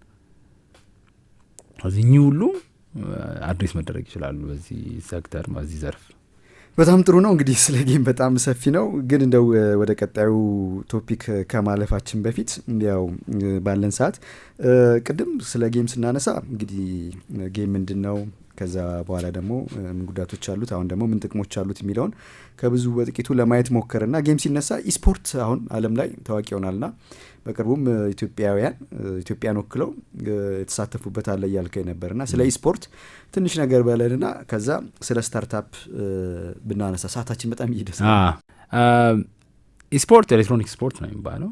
እዚህኛው ሁሉ አድሬስ መደረግ ይችላሉ በዚህ ሴክተር በዚህ ዘርፍ። በጣም ጥሩ ነው። እንግዲህ ስለ ጌም በጣም ሰፊ ነው፣ ግን እንደው ወደ ቀጣዩ ቶፒክ ከማለፋችን በፊት ያው ባለን ሰዓት ቅድም ስለ ጌም ስናነሳ እንግዲህ ጌም ምንድነው፣ ከዛ በኋላ ደግሞ ምን ጉዳቶች አሉት፣ አሁን ደግሞ ምን ጥቅሞች አሉት የሚለውን ከብዙ በጥቂቱ ለማየት ሞከርና ጌም ሲነሳ ኢስፖርት አሁን ዓለም ላይ ታዋቂ ይሆናልና በቅርቡም ኢትዮጵያን ወክለው የተሳተፉበት አለ እያልከኝ ነበርና ስለ ኢስፖርት ትንሽ ነገር በለንና ከዛ ስለ ስታርታፕ ብናነሳ ሰዓታችን በጣም ይደርስ። ኢስፖርት ኤሌክትሮኒክ ስፖርት ነው የሚባለው።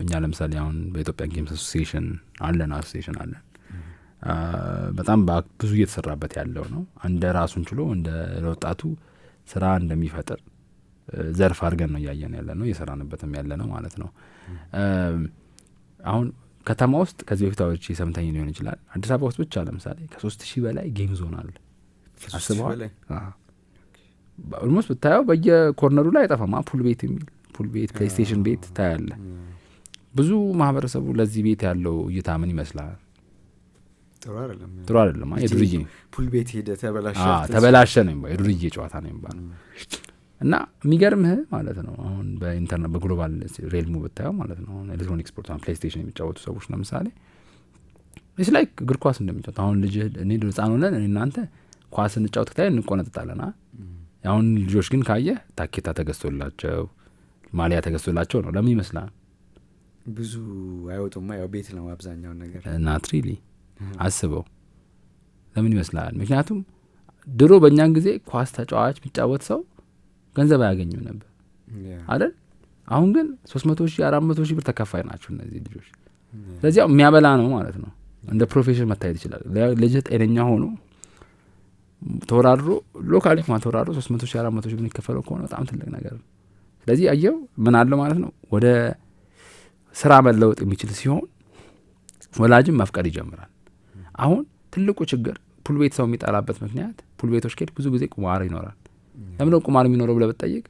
እኛ ለምሳሌ አሁን በኢትዮጵያ ጌምስ አሶሲዬሽን አለን በጣም ብዙ እየተሰራበት ያለው ነው። እንደ ራሱን ችሎ እንደ ለወጣቱ ስራ እንደሚፈጥር ዘርፍ አድርገን ነው እያየን ያለ ነው፣ እየሰራንበትም ያለ ነው ማለት ነው። አሁን ከተማ ውስጥ ከዚህ በፊታዎች የሰምተኝ ሊሆን ይችላል። አዲስ አበባ ውስጥ ብቻ ለምሳሌ ከ3000 በላይ ጌም ዞን አለ። አስበዋል? ኦልሞስት ብታየው በየኮርነሩ ላይ አይጠፋም። ፑል ቤት የሚል ፑል ቤት፣ ፕሌይስቴሽን ቤት ታያለ። ብዙ ማህበረሰቡ ለዚህ ቤት ያለው እይታ ምን ይመስላል? ጥሩ አይደለም። የዱርዬ ፑል ቤት ሄደ ተበላሸ ነው የሚባለው፣ የዱርዬ ጨዋታ ነው የሚባለው። እና የሚገርምህ ማለት ነው አሁን በኢንተርኔት በግሎባል ሬልሙ ብታየው ማለት ነው አሁን ኤሌክትሮኒክ ስፖርት ፕሌይስቴሽን የሚጫወቱ ሰዎች ለምሳሌ እስ ላይ እግር ኳስ እንደሚጫወት አሁን ልጅ እኔ ህጻን ሆነን እኔ እናንተ ኳስ እንጫወት ከታይ እንቆነጥጣለን። አሁን ልጆች ግን ካየህ ታኬታ ተገዝቶላቸው ማሊያ ተገዝቶላቸው ነው። ለምን ይመስላል? ብዙ አይወጡማ፣ ያው ቤት ነው አብዛኛው ነገር እና ትሪሊ አስበው ለምን ይመስላል? ምክንያቱም ድሮ በእኛን ጊዜ ኳስ ተጫዋች የሚጫወት ሰው ገንዘብ አያገኝም ነበር አይደል? አሁን ግን 300,000 400,000 ብር ተከፋይ ናቸው እነዚህ ልጆች። ስለዚህ ያው የሚያበላ ነው ማለት ነው። እንደ ፕሮፌሽን መታየት ይችላል። ልጅ ጤነኛ ሆኖ ተወራድሮ ሎካሊ ተወራድሮ 300,000 400,000 ብር የሚከፈለው ከሆነ በጣም ትልቅ ነገር ነው። ስለዚህ አየው ምን አለ ማለት ነው፣ ወደ ስራ መለወጥ የሚችል ሲሆን ወላጅም መፍቀድ ይጀምራል። አሁን ትልቁ ችግር ፑል ቤት ሰው የሚጠላበት ምክንያት ፑል ቤቶች ከሄድ ብዙ ጊዜ ቁማር ይኖራል። ለምንድነው ቁማር የሚኖረው ብለህ ብትጠይቅ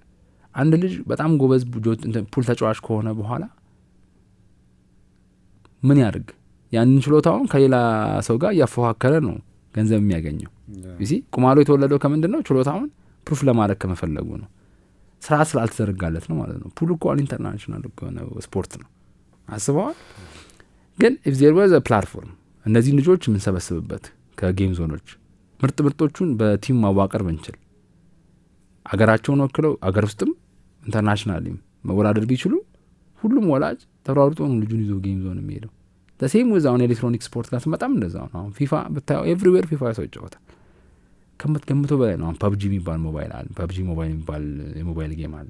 አንድ ልጅ በጣም ጎበዝ ፑል ተጫዋች ከሆነ በኋላ ምን ያድርግ? ያንን ችሎታውን ከሌላ ሰው ጋር እያፎካከረ ነው ገንዘብ የሚያገኘው። ዩሲ ቁማሩ የተወለደው ከምንድን ነው? ችሎታውን ፕሩፍ ለማድረግ ከመፈለጉ ነው። ስራ ስላልተዘረጋለት ነው ማለት ነው። ፑል እኮ ኢንተርናሽናል የሆነ ስፖርት ነው። አስበዋል። ግን ኢፍ ዜር ዋዝ ፕላትፎርም እነዚህን ልጆች የምንሰበስብበት ከጌም ዞኖች ምርጥ ምርጦቹን በቲም ማዋቀር ብንችል አገራቸውን ወክለው አገር ውስጥም ኢንተርናሽናልም መወዳደር ቢችሉ ሁሉም ወላጅ ተሯሩጦ ነው ልጁን ይዞ ጌም ዞን የሚሄደው። ተሴም ወዝ አሁን ኤሌክትሮኒክ ስፖርት ጋር ስመጣም እንደዛው ነው። አሁን ፊፋ ብታየው ኤቭሪዌር ፊፋ ሰው ይጫወታል። ከምትገምቶ በላይ ነው። አሁን ፐብጂ የሚባል ሞባይል አለ። ፐብጂ ሞባይል የሚባል የሞባይል ጌም አለ።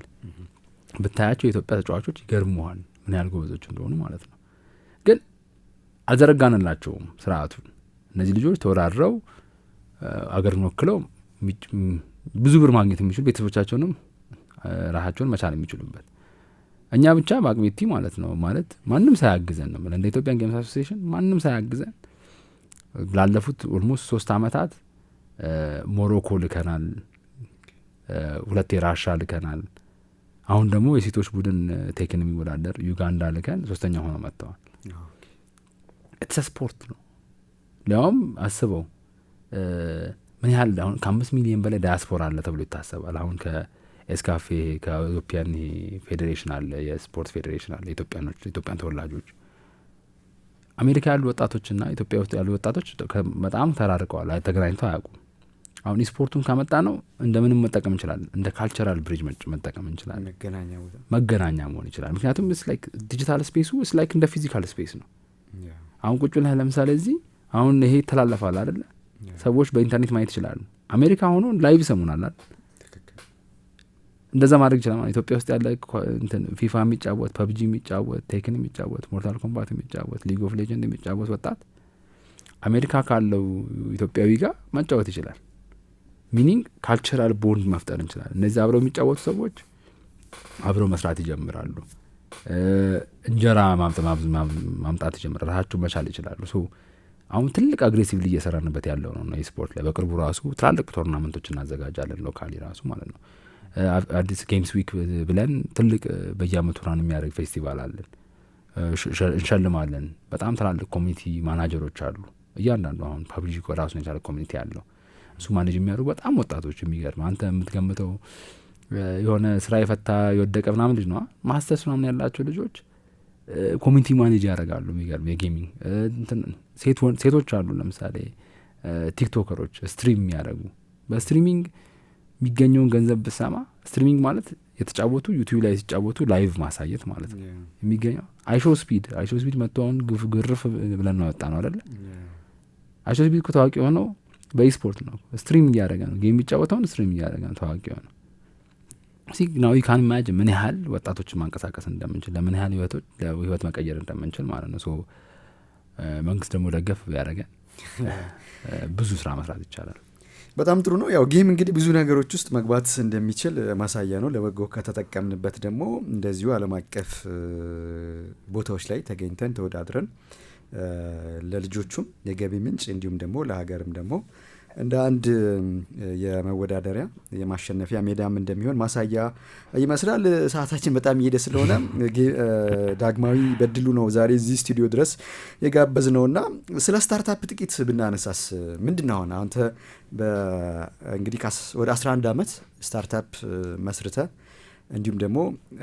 ብታያቸው የኢትዮጵያ ተጫዋቾች ይገርመዋል ምን ያህል ጎበዞች እንደሆኑ ማለት ነው። ግን አልዘረጋንላቸውም ስርዓቱን። እነዚህ ልጆች ተወዳድረው አገርን ወክለው ብዙ ብር ማግኘት የሚችሉ ቤተሰቦቻቸውንም ራሳቸውን መቻል የሚችሉበት እኛ ብቻ በአቅሜቲ ማለት ነው። ማለት ማንም ሳያግዘን ነው እንደ ኢትዮጵያን ጌምስ አሶሲዬሽን ማንም ሳያግዘን ላለፉት ኦልሞስት 3 አመታት ሞሮኮ ልከናል፣ 2 ራሻ ልከናል። አሁን ደግሞ የሴቶች ቡድን ቴክን የሚወዳደር ዩጋንዳ ልከን 3ኛ ሆነው መጥተዋል። ኢትስ ስፖርት ነው። ሊያውም አስበው ምን ያህል አሁን ከ5 ሚሊዮን በላይ ዳያስፖራ አለ ተብሎ ይታሰባል። አሁን ከኤስካፌ ከኢትዮጵያን ፌዴሬሽን አለ፣ የስፖርት ፌዴሬሽን አለ። ኢትዮጵያን ተወላጆች አሜሪካ ያሉ ወጣቶችና ኢትዮጵያ ውስጥ ያሉ ወጣቶች በጣም ተራርቀዋል፣ ተገናኝተው አያውቁም። አሁን ስፖርቱን ካመጣ ነው እንደምንም መጠቀም እንችላለን። እንደ ካልቸራል ብሪጅ መጠቀም እንችላለን። መገናኛ መሆን ይችላል። ምክንያቱም ስ ላይክ ዲጂታል ስፔሱ ስ ላይክ እንደ ፊዚካል ስፔስ ነው። አሁን ቁጭ ብለህ ለምሳሌ እዚህ አሁን ይሄ ይተላለፋል አይደለ? ሰዎች በኢንተርኔት ማየት ይችላሉ። አሜሪካ ሆኖ ላይቭ ይሰሙናል አይደል? እንደዛ ማድረግ ይችላል። ኢትዮጵያ ውስጥ ያለ ፊፋ የሚጫወት ፐብጂ የሚጫወት ቴክን የሚጫወት ሞርታል ኮምባት የሚጫወት ሊግ ኦፍ ሌጀንድ የሚጫወት ወጣት አሜሪካ ካለው ኢትዮጵያዊ ጋር መጫወት ይችላል። ሚኒንግ ካልቸራል ቦንድ መፍጠር እንችላለን። እነዚህ አብረው የሚጫወቱ ሰዎች አብረው መስራት ይጀምራሉ። እንጀራ ማምጣት ይጀምራል። ራሳቸው መቻል ይችላሉ። ሶ አሁን ትልቅ አግሬሲቭሊ እየሰራንበት ያለው ነው ስፖርት ላይ። በቅርቡ ራሱ ትላልቅ ቶርናመንቶች እናዘጋጃለን ሎካሊ ራሱ ማለት ነው። አዲስ ጌምስ ዊክ ብለን ትልቅ በየአመቱ ራን የሚያደርግ ፌስቲቫል አለን። እንሸልማለን። በጣም ትላልቅ ኮሚኒቲ ማናጀሮች አሉ። እያንዳንዱ አሁን ፐብጂ ራሱን የቻለ ኮሚኒቲ አለው። እሱ ማኔጅ የሚያደርጉ በጣም ወጣቶች የሚገርም አንተ የምትገምተው የሆነ ስራ የፈታ የወደቀ ምናምን ልጅ ነው ማስተርስ ምናምን ያላቸው ልጆች ኮሚኒቲ ማኔጅ ያደርጋሉ። የሚገርም የጌሚንግ ሴቶች አሉ። ለምሳሌ ቲክቶከሮች ስትሪም የሚያደርጉ በስትሪሚንግ የሚገኘውን ገንዘብ ብሰማ ስትሪሚንግ ማለት የተጫወቱ ዩቲዩብ ላይ የተጫወቱ ላይቭ ማሳየት ማለት ነው። የሚገኘው አይሾ ስፒድ መጥተውን ግርፍ ብለን ነው ወጣ ነው አይደለ? አይሾ ስፒድ እኮ ታዋቂ የሆነው በኢስፖርት ነው። ስትሪም እያደረገ ነው። ጌም የሚጫወተውን ስትሪም እያደረገ ነው ታዋቂ የሆነው። ናው ካን ኢማጂን ምን ያህል ወጣቶችን ማንቀሳቀስ እንደምንችል፣ ለምን ያህል ህይወት መቀየር እንደምንችል ማለት ነው። ሶ መንግስት ደግሞ ደገፍ ያደረገን ብዙ ስራ መስራት ይቻላል። በጣም ጥሩ ነው። ያው ጌም እንግዲህ ብዙ ነገሮች ውስጥ መግባት እንደሚችል ማሳያ ነው። ለበጎ ከተጠቀምንበት ደግሞ እንደዚሁ ዓለም አቀፍ ቦታዎች ላይ ተገኝተን ተወዳድረን ለልጆቹም የገቢ ምንጭ እንዲሁም ደግሞ ለሀገርም ደግሞ እንደ አንድ የመወዳደሪያ የማሸነፊያ ሜዳም እንደሚሆን ማሳያ ይመስላል። ሰዓታችን በጣም እየሄደ ስለሆነ ዳግማዊ በድሉ ነው ዛሬ እዚህ ስቱዲዮ ድረስ የጋበዝ ነውና ስለ ስታርታፕ ጥቂት ብናነሳስ ምንድን ነው? አሁን አንተ እንግዲህ ወደ 11 ዓመት ስታርታፕ መስርተ እንዲሁም ደግሞ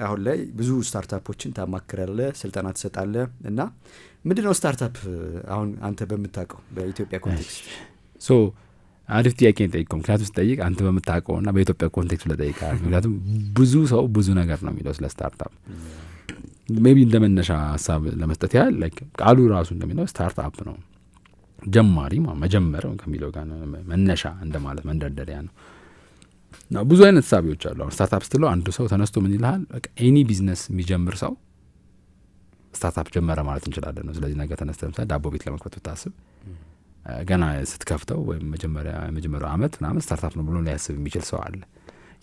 አሁን ላይ ብዙ ስታርታፖችን ታማክራለህ፣ ስልጠና ትሰጣለህ እና ምንድን ነው ስታርታፕ አሁን አንተ በምታውቀው በኢትዮጵያ ኮንቴክስት? አሪፍ ጥያቄ ጠይቀው። ምክንያቱም ስጠይቅ አንተ በምታውቀው እና በኢትዮጵያ ኮንቴክስት ለጠይቃል። ምክንያቱም ብዙ ሰው ብዙ ነገር ነው የሚለው ስለ ስታርታፕ። ሜቢ እንደ መነሻ ሀሳብ ለመስጠት ያህል ቃሉ ራሱ እንደሚለው ስታርታፕ ነው፣ ጀማሪ መጀመር ከሚለው ጋር መነሻ እንደማለት መንደርደሪያ ነው። ብዙ አይነት ሳቢዎች አሉ። አሁን ስታርታፕ ስትለው አንዱ ሰው ተነስቶ ምን ይልሃል፣ ኤኒ ቢዝነስ የሚጀምር ሰው ስታርታፕ ጀመረ ማለት እንችላለን ነው። ስለዚህ ነገር ተነስተ ለምሳሌ ዳቦ ቤት ለመክፈት ብታስብ ገና ስትከፍተው ወይም የመጀመሪያው አመት ምናምን ስታርታፕ ነው ብሎ ሊያስብ የሚችል ሰው አለ።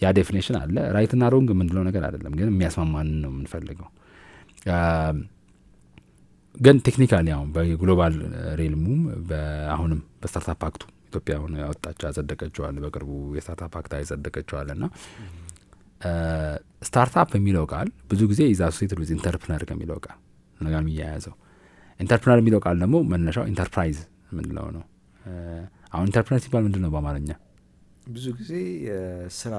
ያ ዴፊኔሽን አለ። ራይትና ሮንግ የምንለው ነገር አይደለም፣ ግን የሚያስማማንን ነው የምንፈልገው። ግን ቴክኒካሊ አሁን በግሎባል ሬልሙም አሁንም በስታርታፕ አክቱ ኢትዮጵያ አሁን ያወጣቸው ያጸደቀችዋል፣ በቅርቡ የስታርታፕ አክት ያጸደቀችዋል። እና ስታርታፕ የሚለው ቃል ብዙ ጊዜ ኢዝ አሶሲኤትድ ዊዝ ኢንተርፕረነር ከሚለው ቃል ነገር የሚያያዘው። ኢንተርፕረነር የሚለው ቃል ደግሞ መነሻው ኢንተርፕራይዝ የምንለው ነው። አሁን ኢንተርፕረነር ሲባል ምንድን ነው በአማርኛ? ብዙ ጊዜ ስራ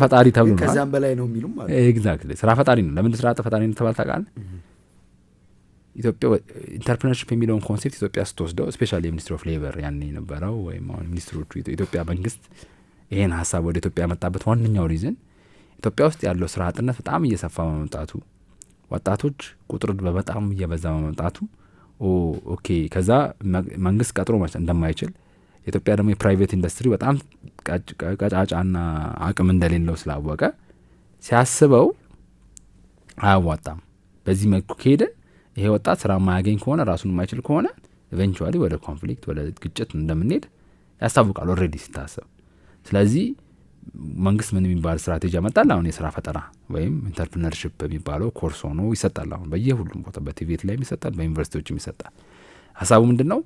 ፈጣሪ ተብሎ ነው። ከዛም በላይ ነው የሚሉም ማለት ኤግዛክትሊ ስራ ፈጣሪ ነው። ለምን ስራ ፈጣሪ ነው ተባል ታውቃለህ? ኢትዮጵያ ኢንተርፕረነርሺፕ የሚለውን ኮንሴፕት ኢትዮጵያ ስትወስደው ስፔሻሊ የሚኒስትሪ ኦፍ ሌበር ያኔ የነበረው ወይም አሁን ሚኒስትሮቹ ኢትዮጵያ መንግስት ይሄን ሀሳብ ወደ ኢትዮጵያ ያመጣበት ዋነኛው ሪዝን ኢትዮጵያ ውስጥ ያለው ስራ አጥነት በጣም እየሰፋ በመምጣቱ፣ ወጣቶች ቁጥር በጣም እየበዛ በመምጣቱ ኦኬ ከዛ መንግስት ቀጥሮ እንደማይችል ኢትዮጵያ ደግሞ የፕራይቬት ኢንዱስትሪ በጣም ቀጫጫና አቅም እንደሌለው ስላወቀ ሲያስበው አያዋጣም፣ በዚህ መልኩ ከሄደ ይሄ ወጣት ስራ ማያገኝ ከሆነ ራሱን የማይችል ከሆነ ኢቨንቹዋሊ ወደ ኮንፍሊክት ወደ ግጭት እንደምንሄድ ያስታውቃል ኦልሬዲ ሲታሰብ። ስለዚህ መንግስት ምን የሚባል ስትራቴጂ ያመጣል? አሁን የስራ ፈጠራ ወይም ኢንተርፕረነርሺፕ የሚባለው ኮርስ ሆኖ ይሰጣል። አሁን በየሁሉም ቦታ በቲቪት ላይም ይሰጣል፣ በዩኒቨርሲቲዎችም ይሰጣል። ሀሳቡ ምንድን ነው?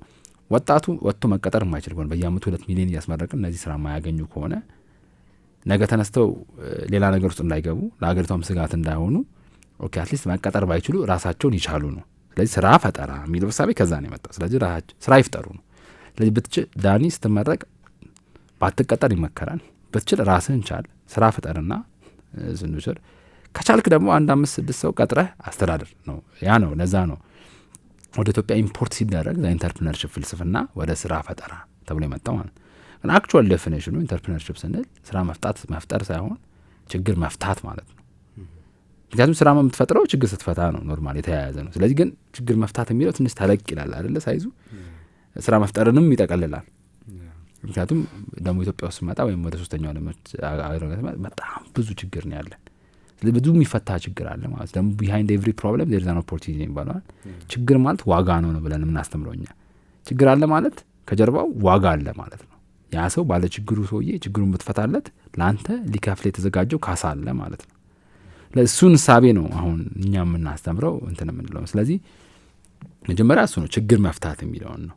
ወጣቱ ወጥቶ መቀጠር የማይችል ከሆነ በየአመቱ 2 ሚሊዮን እያስመረቅን እነዚህ ስራ የማያገኙ ከሆነ ነገ ተነስተው ሌላ ነገር ውስጥ እንዳይገቡ ለሀገሪቷም ስጋት እንዳይሆኑ ኦኬ አትሊስት መቀጠር ባይችሉ ራሳቸውን ይቻሉ ነው። ስለዚህ ስራ ፈጠራ የሚለው ሳቤ ከዛ ነው የመጣው። ስለዚህ ስራ ይፍጠሩ ነው። ስለዚህ ብትችል ዳኒ ስትመረቅ ባትቀጠር ይመከራል። ብትችል ራስህን ቻል፣ ስራ ፍጠርና ስንውስር ከቻልክ ደግሞ 1-5-6 ሰው ቀጥረህ አስተዳደር ነው። ያ ነው ለዛ ነው ወደ ኢትዮጵያ ኢምፖርት ሲደረግ ኢንተርፕረነርሺፕ ፍልስፍና ወደ ስራ ፈጠራ ተብሎ የመጣው ማለት ነው። ግን አክቹዋል ዴፊኒሽኑ ኢንተርፕረነርሺፕ ስንል ስራ መፍጠር ሳይሆን ችግር መፍታት ማለት ነው። ምክንያቱም ስራ የምትፈጥረው ችግር ስትፈታ ነው፣ ኖርማል የተያያዘ ነው። ስለዚህ ግን ችግር መፍታት የሚለው ትንሽ ተለቅ ይላል አይደለ? ሳይዙ ስራ መፍጠርንም ይጠቀልላል። ምክንያቱም ደግሞ ኢትዮጵያ ውስጥ መጣ ወይም ወደ 3ኛው ዓለሞች በጣም ብዙ ችግር ነው ያለን። ስለዚህ ብዙ የሚፈታ ችግር አለ ማለት ደግሞ ቢሃይንድ ኤቭሪ ፕሮብለም ዜር ኢዝ አን ኦፖርቹኒቲ ይባላል። ችግር ማለት ዋጋ ነው ብለን የምናስተምረው እኛ። ችግር አለ ማለት ከጀርባው ዋጋ አለ ማለት ነው። ያ ሰው ባለ ችግሩ ሰውዬ ችግሩን ብትፈታለት ለአንተ ሊከፍል የተዘጋጀው ካሳ አለ ማለት ነው። ለእሱን ሳቤ ነው አሁን እኛ የምናስተምረው እንትን የምንለው። ስለዚህ መጀመሪያ እሱ ነው ችግር መፍታት የሚለውን ነው።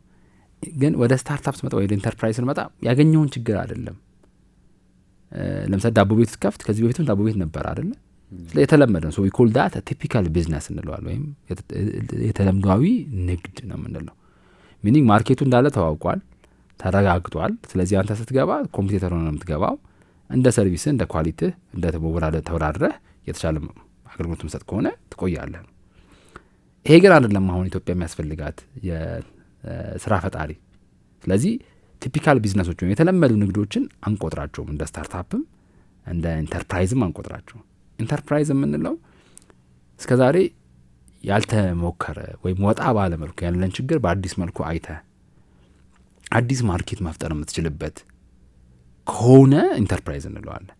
ግን ወደ ስታርታፕ ስመጣ ወደ ኢንተርፕራይዝ ስንመጣ ያገኘውን ችግር አይደለም። ለምሳሌ ዳቦ ቤት ስትከፍት ከዚህ በፊትም ዳቦ ቤት ነበር አይደለ? ስለ የተለመደ ነው። ሶ ዊ ኮል ዳት ቲፒካል ቢዝነስ እንለዋል፣ ወይም የተለምዷዊ ንግድ ነው የምንለው። ሚኒንግ ማርኬቱ እንዳለ ተዋውቋል፣ ተረጋግጧል። ስለዚህ አንተ ስትገባ ኮምፒውተር ሆነ የምትገባው እንደ ሰርቪስ እንደ ኳሊቲ እንደ ተወዳድረህ የተሻለ አገልግሎት መስጠት ከሆነ ትቆያለህ። ይሄ ግን አይደለም አሁን ኢትዮጵያ የሚያስፈልጋት የስራ ፈጣሪ። ስለዚህ ቲፒካል ቢዝነሶች ወይም የተለመዱ ንግዶችን አንቆጥራቸውም፣ እንደ ስታርታፕም እንደ ኢንተርፕራይዝም አንቆጥራቸውም። ኢንተርፕራይዝ የምንለው እስከዛሬ ያልተሞከረ ወይም ወጣ ባለ መልኩ ያለን ችግር በአዲስ መልኩ አይተህ አዲስ ማርኬት መፍጠር የምትችልበት ከሆነ ኢንተርፕራይዝ እንለዋለን።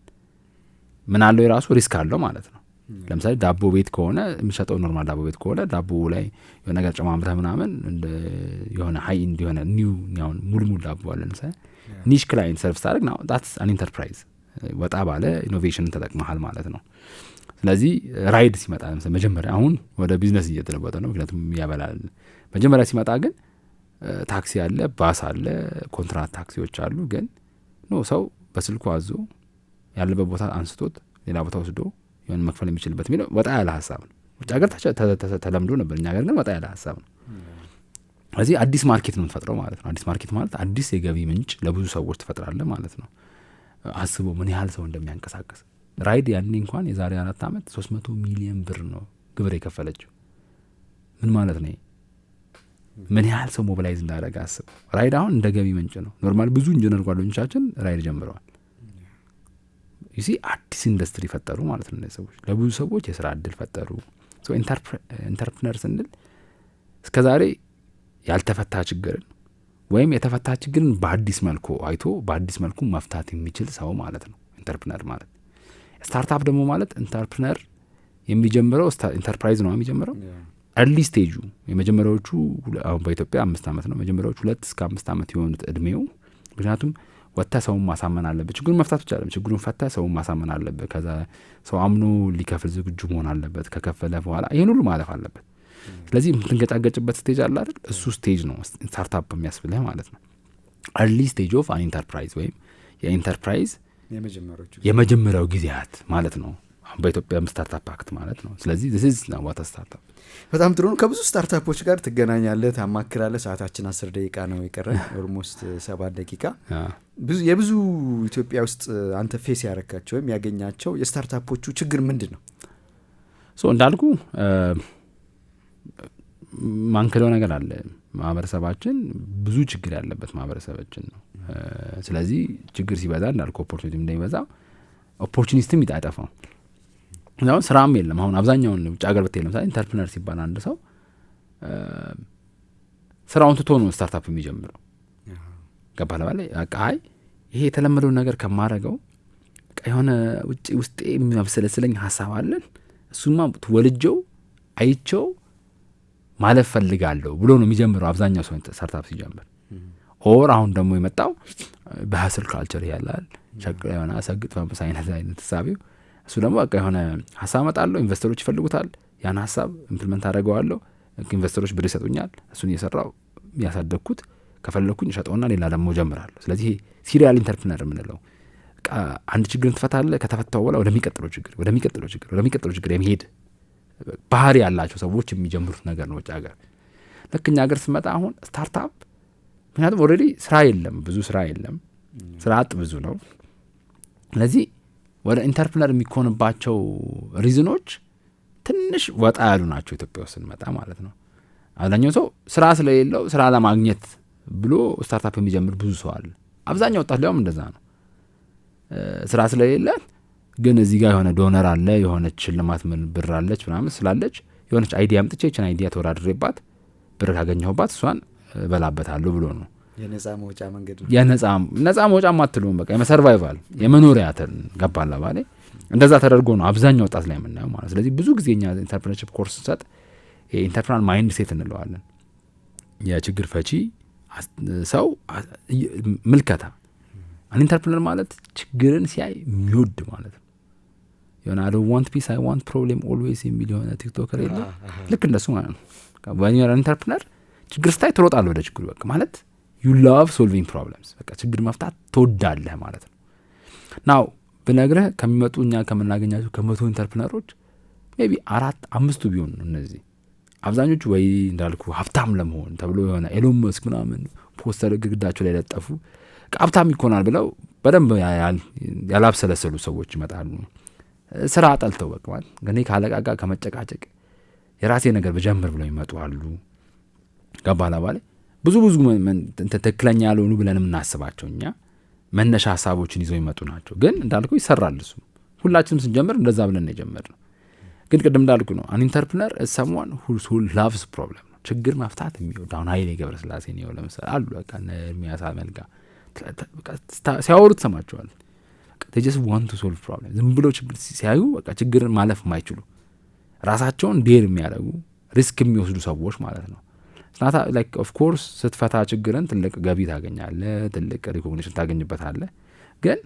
ምን አለው? የራሱ ሪስክ አለው ማለት ነው። ለምሳሌ ዳቦ ቤት ከሆነ የምትሸጠው ኖርማል ዳቦ ቤት ከሆነ ዳቦ ላይ የሆነ ነገር ጨማምረህ ምናምን የሆነ ሀይ ኢንድ የሆነ ኒው ሙሉ ዳቦ አለ ለምሳሌ ኒሽ ክላይንት ሰርቪስ ታደርግ ነው። ዳትስ አን ኢንተርፕራይዝ። ወጣ ባለ ኢኖቬሽንን ተጠቅመሃል ማለት ነው። ስለዚህ ራይድ ሲመጣ ለምሳሌ መጀመሪያ አሁን ወደ ቢዝነስ እየተለወጠ ነው፣ ምክንያቱም ያበላል። መጀመሪያ ሲመጣ ግን ታክሲ አለ፣ ባስ አለ፣ ኮንትራት ታክሲዎች አሉ። ግን ሰው በስልኩ አዞ ያለበት ቦታ አንስቶት ሌላ ቦታ ወስዶ የሆነ መክፈል የሚችልበት የሚለው ወጣ ያለ ሀሳብ ነው። ውጭ ሀገር ተለምዶ ነበር፣ እኛ ሀገር ግን ወጣ ያለ ሀሳብ ነው። ስለዚህ አዲስ ማርኬት ነው የምትፈጥረው ማለት ነው። አዲስ ማርኬት ማለት አዲስ የገቢ ምንጭ ለብዙ ሰዎች ትፈጥራለህ ማለት ነው። አስበው ምን ያህል ሰው እንደሚያንቀሳቀስ። ራይድ ያኔ እንኳን የዛሬ 4 ዓመት 300 ሚሊዮን ብር ነው ግብር የከፈለችው። ምን ማለት ነው? ምን ያህል ሰው ሞቢላይዝ እንዳደረገ አስብ። ራይድ አሁን እንደ ገቢ ምንጭ ነው። ኖርማል ብዙ ኢንጂነር ጓደኞቻችን ራይድ ጀምረዋል። ዩሲ አዲስ ኢንዱስትሪ ፈጠሩ ማለት ነው። እነዚህ ሰዎች ለብዙ ሰዎች የስራ እድል ፈጠሩ። ኢንተርፕረነር ስንል እስከዛሬ ያልተፈታ ችግርን ወይም የተፈታ ችግርን በአዲስ መልኩ አይቶ በአዲስ መልኩ መፍታት የሚችል ሰው ማለት ነው ኢንተርፕረነር ማለት። ስታርታፕ ደግሞ ማለት ኢንተርፕረነር የሚጀምረው ኢንተርፕራይዝ ነው የሚጀምረው ኤርሊ ስቴጁ የመጀመሪያዎቹ አሁን በኢትዮጵያ 5 ዓመት ነው መጀመሪያዎቹ 2 እስከ 5 ዓመት የሆኑት እድሜው። ምክንያቱም ወጥተህ ሰውን ማሳመን አለበት። ችግሩን መፍታት ብቻ አይደለም፣ ችግሩን ፈተህ ሰውን ማሳመን አለበት። ከዛ ሰው አምኖ ሊከፍል ዝግጁ መሆን አለበት። ከከፈለ በኋላ ይሄን ሁሉ ማለፍ አለበት። ስለዚህ የምትንገጫገጭበት ስቴጅ አለ አይደል? እሱ ስቴጅ ነው ስታርታፕ የሚያስብልህ ማለት ነው። ኤርሊ ስቴጅ ኦፍ አን ኢንተርፕራይዝ ወይም የኢንተርፕራይዝ የመጀመሪያው ጊዜያት ማለት ነው። አሁን በኢትዮጵያ ስታርታፕ አክት ማለት ነው። ስለዚህ this is what a startup። በጣም ጥሩ ነው። ከብዙ ስታርታፖች ጋር ትገናኛለህ፣ ታማክራለህ። ሰዓታችን 10 ደቂቃ ነው የቀረን፣ ኦልሞስት 7 ደቂቃ። የብዙ ኢትዮጵያ ውስጥ አንተ ፌስ ያረካቸው ወይም ያገኛቸው የስታርታፖቹ ችግር ምንድን ነው? እንዳልኩ ማንከለው ነገር አለ። ማህበረሰባችን ብዙ ችግር ያለበት ማህበረሰባችን ነው። ስለዚህ ችግር ሲበዛ እንዳልኩ ኦፖርቹኒቲም እንደሚበዛ ኦፖርቹኒስትም ይጣጠፋው ነው። ስራም የለም። አሁን አብዛኛውን ውጭ ሀገር ብትሄድ ለምሳሌ ኢንተርፕረነር ሲባል አንድ ሰው ስራውን ትቶ ነው ስታርታፕ የሚጀምረው። ገባህ ባለ አይ ይሄ የተለመደው ነገር ከማረገው የሆነ ውስጤ የሚያብሰለስለኝ ሀሳብ አለን እሱማ ወልጄው አይቼው ማለፍ ፈልጋለሁ ብሎ ነው የሚጀምረው አብዛኛው ሰው ስታርታፕ ሲጀምር። ኦር አሁን ደግሞ የመጣው በሀስል ካልቸር ያላል ሸቅላ የሆነ አሰግጥ ፈምስ አይነት ሳቢው እሱ ደግሞ በቃ የሆነ ሀሳብ መጣለሁ፣ ኢንቨስተሮች ይፈልጉታል፣ ያን ሀሳብ ኢምፕሊመንት አደርገዋለሁ፣ ኢንቨስተሮች ብር ይሰጡኛል፣ እሱን እየሰራው ያሳደግኩት ከፈለኩኝ ሸጠውና ሌላ ደግሞ ጀምራለሁ። ስለዚህ ሲሪያል ኢንተርፕረነር የምንለው አንድ ችግርን ትፈታለህ፣ ከተፈታው በኋላ ወደሚቀጥለው ችግር የሚሄድ ባህሪ ያላቸው ሰዎች የሚጀምሩት ነገር ነው ውጭ ሀገር። ልክ እኛ ሀገር ስመጣ አሁን ስታርታፕ ምክንያቱም ኦልሬዲ ስራ የለም፣ ብዙ ስራ የለም፣ ስራ አጥ ብዙ ነው። ስለዚህ ወደ ኢንተርፕረነር የሚኮንባቸው ሪዝኖች ትንሽ ወጣ ያሉ ናቸው ኢትዮጵያ ውስጥ ስንመጣ ማለት ነው። አብዛኛው ሰው ስራ ስለሌለው ስራ ለማግኘት ብሎ ስታርታፕ የሚጀምር ብዙ ሰው አለ። አብዛኛው ወጣት ሊያውም እንደዛ ነው። ስራ ስለሌለ ግን እዚህ ጋር የሆነ ዶነር አለ፣ የሆነች ሽልማት ምን ብር አለች ምናምን ስላለች የሆነች አይዲያ አምጥቼ ይችን አይዲያ ተወዳድሬባት ብር ካገኘሁባት እሷን እበላበታለሁ ብሎ ነው። የነጻ መውጫ መንገድ ነው። ነጻ መውጫ ማትሉም በቃ የሰርቫይቫል የመኖሪያ ገባላ ባለ እንደዛ ተደርጎ ነው አብዛኛው ወጣት ላይ የምናየው ማለት። ስለዚህ ብዙ ጊዜ እኛ ኢንተርፕረነርሺፕ ኮርስ ሰጥ የኢንተርፕረነር ማይንድ ሴት እንለዋለን። የችግር ፈቺ ሰው ምልከታ። አን ኢንተርፕረነር ማለት ችግርን ሲያይ የሚወድ ማለት ነው። የሆነ I don't want peace I want problem always የሚል የሆነ ቲክቶከር የለ ልክ እንደሱ ማለት ነው። ባኒያር ኢንተርፕረነር ችግር ስታይ ትሮጣለህ ወደ ችግሩ በቃ ማለት you love solving problems በቃ ችግር መፍታት ትወዳለህ ማለት ነው። ናው ብነግርህ ከሚመጡ እኛ ከምናገኛቸው ከመቶ ኢንተርፕረነሮች ሜቢ 4-5 ቢሆን ነው እነዚህ። አብዛኞቹ ወይ እንዳልኩ ሀብታም ለመሆን ተብሎ የሆነ ኤሎን መስክ ምናምን ፖስተር ግድግዳቸው ላይ ለጠፉ ሀብታም ይኮናል ብለው በደንብ ያላብሰለሰሉ ሰዎች ይመጣሉ። ስራ አጠልተው በቃ ማለት እኔ ካለቃ ጋር ከመጨቃጨቅ የራሴ ነገር በጀምር ብለው ይመጡ አሉ። ገባላ ባለ ብዙ ትክክለኛ ያልሆኑ ብለን የምናስባቸው እኛ መነሻ ሀሳቦችን ይዘው ይመጡ ናቸው። ግን እንዳልኩ ይሰራል እሱ። ሁላችንም ስንጀምር እንደዛ ብለን ነው የጀመርነው። ግን ቅድም እንዳልኩ ነው አን ኢንተርፕረነር is someone who loves problem ነው ችግር መፍታት የሚወድ። አሁን ኃይሌ ገብረስላሴ ነው ለምሳሌ አሉ በቃ የሚያሳ መልጋ ሲያወሩት ሰማቸዋል። they just want to solve problem ዝም ብሎ ችግር ሲያዩ በቃ ችግርን ማለፍ የማይችሉ ራሳቸውን ዴር የሚያደርጉ ሪስክ የሚወስዱ ሰዎች ማለት ነው። ስናታ like of course ስትፈታ ችግርን ትልቅ ገቢ ታገኛለህ፣ ትልቅ ሪኮግኒሽን ታገኝበታለህ። ግን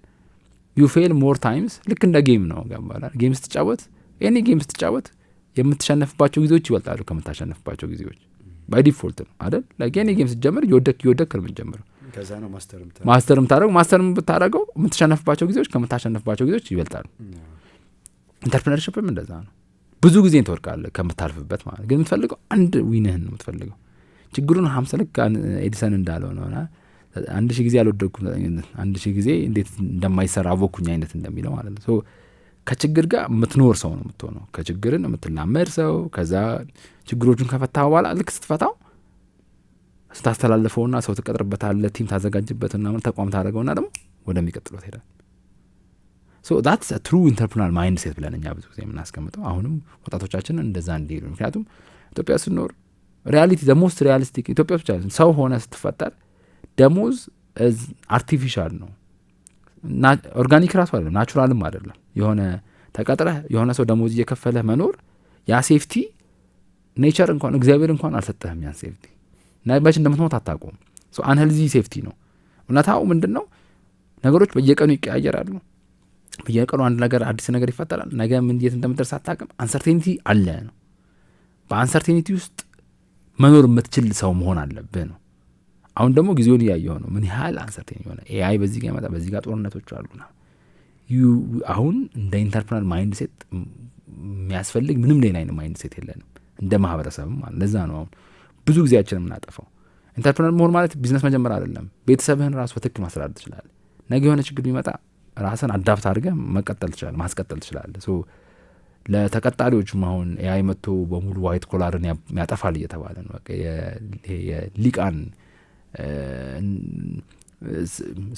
you fail more times ልክ እንደ ጌም ነው ገባላ። ጌም ስትጫወት ኤኒ ጌም ስትጫወት የምትሸነፍባቸው ጊዜዎች ይበልጣሉ ከምታሸነፍባቸው ጊዜዎች by default ነው አይደል? like ኤኒ ጌም ስትጀምር ይወደክ ነው የምትጀምረው። ከዛ ነው ማስተርም ብታረገው የምትሸነፍባቸው ጊዜዎች ከምታሸነፍባቸው ጊዜዎች ይበልጣሉ። ኢንተርፕረነርሺፕም እንደዛ ነው። ብዙ ጊዜ ትወርቃለህ ከምታልፍበት ማለት ግን የምትፈልገው አንድ ዊንህን ነው የምትፈልገው። ችግሩን 50 ልክ ኤዲሰን እንዳለው ነውና 1000 ጊዜ አልወደኩም 1000 ጊዜ እንዴት እንደማይሰራ አወኩኝ አይነት እንደሚለው ማለት ነው። ሶ ከችግር ጋር የምትኖር ሰው ነው የምትሆነው። ከችግርን የምትላመድ ሰው ከዛ ችግሮቹን ከፈታው በኋላ ልክ ስትፈታው ስታስተላልፈውና ሰው ተቀጥረበታለህ፣ ቲም ታዘጋጅበትና ማለት ተቋም ታደርገውና ደግሞ ወደሚቀጥለው ትሄዳለህ። so that's a true entrepreneurial mindset ብለን እኛ ብዙ ጊዜ የምናስቀምጠው አሁንም ወጣቶቻችን እንደዛ እንዲሉ። ምክንያቱም ኢትዮጵያ ስንኖር ሪያሊቲ the most realistic ኢትዮጵያ ብቻ ሰው ሆነ ስትፈጠር ደሞዝ አርቲፊሻል ነው። ኦርጋኒክ ራሱ አይደለም ናቹራልም አይደለም። የሆነ ተቀጥረህ የሆነ ሰው ደሞዝ እየከፈለህ መኖር ያ ሴፍቲ ኔቸር እንኳን እግዚአብሔር እንኳን አልሰጠህም። ያን ሴፍቲ መች እንደምትሞት አታውቁም። አንሄልዚ ሴፍቲ ነው። እውነታው ምንድን ነው? ነገሮች በየቀኑ ይቀያየራሉ። በየቀኑ አንድ ነገር አዲስ ነገር ይፈጠራል። ነገ ምን የት እንደምትደርስ አታውቅም። አንሰርቴኒቲ አለ ነው። በአንሰርቴኒቲ ውስጥ መኖር የምትችል ሰው መሆን አለብህ ነው። አሁን ደግሞ ጊዜውን እያየሁ ነው ምን ያህል አንሰርቴኒ የሆነ ኤአይ በዚህ ጋር ይመጣ፣ በዚህ ጋር ጦርነቶች አሉና አሁን እንደ ኢንተርፕረነር ማይንድ ሴት የሚያስፈልግ ምንም ሌላ አይነት ማይንድ ሴት የለንም እንደ ማህበረሰብም ማለት። ለዛ ነው አሁን ብዙ ጊዜያችን የምናጠፋው። ኢንተርፕረነር መሆን ማለት ቢዝነስ መጀመር አይደለም። ቤተሰብህን ራሱ በትክክል ማስተዳደር ትችላለህ። ነገ የሆነ ችግር ቢመጣ ራስን አዳፕት አድርገህ መቀጠል ትችላለህ፣ ማስቀጠል ትችላለህ። ለተቀጣሪዎች አሁን ኤአይ መጥቶ በሙሉ ዋይት ኮላርን ያጠፋል እየተባለ ነው። በቃ የሊቃን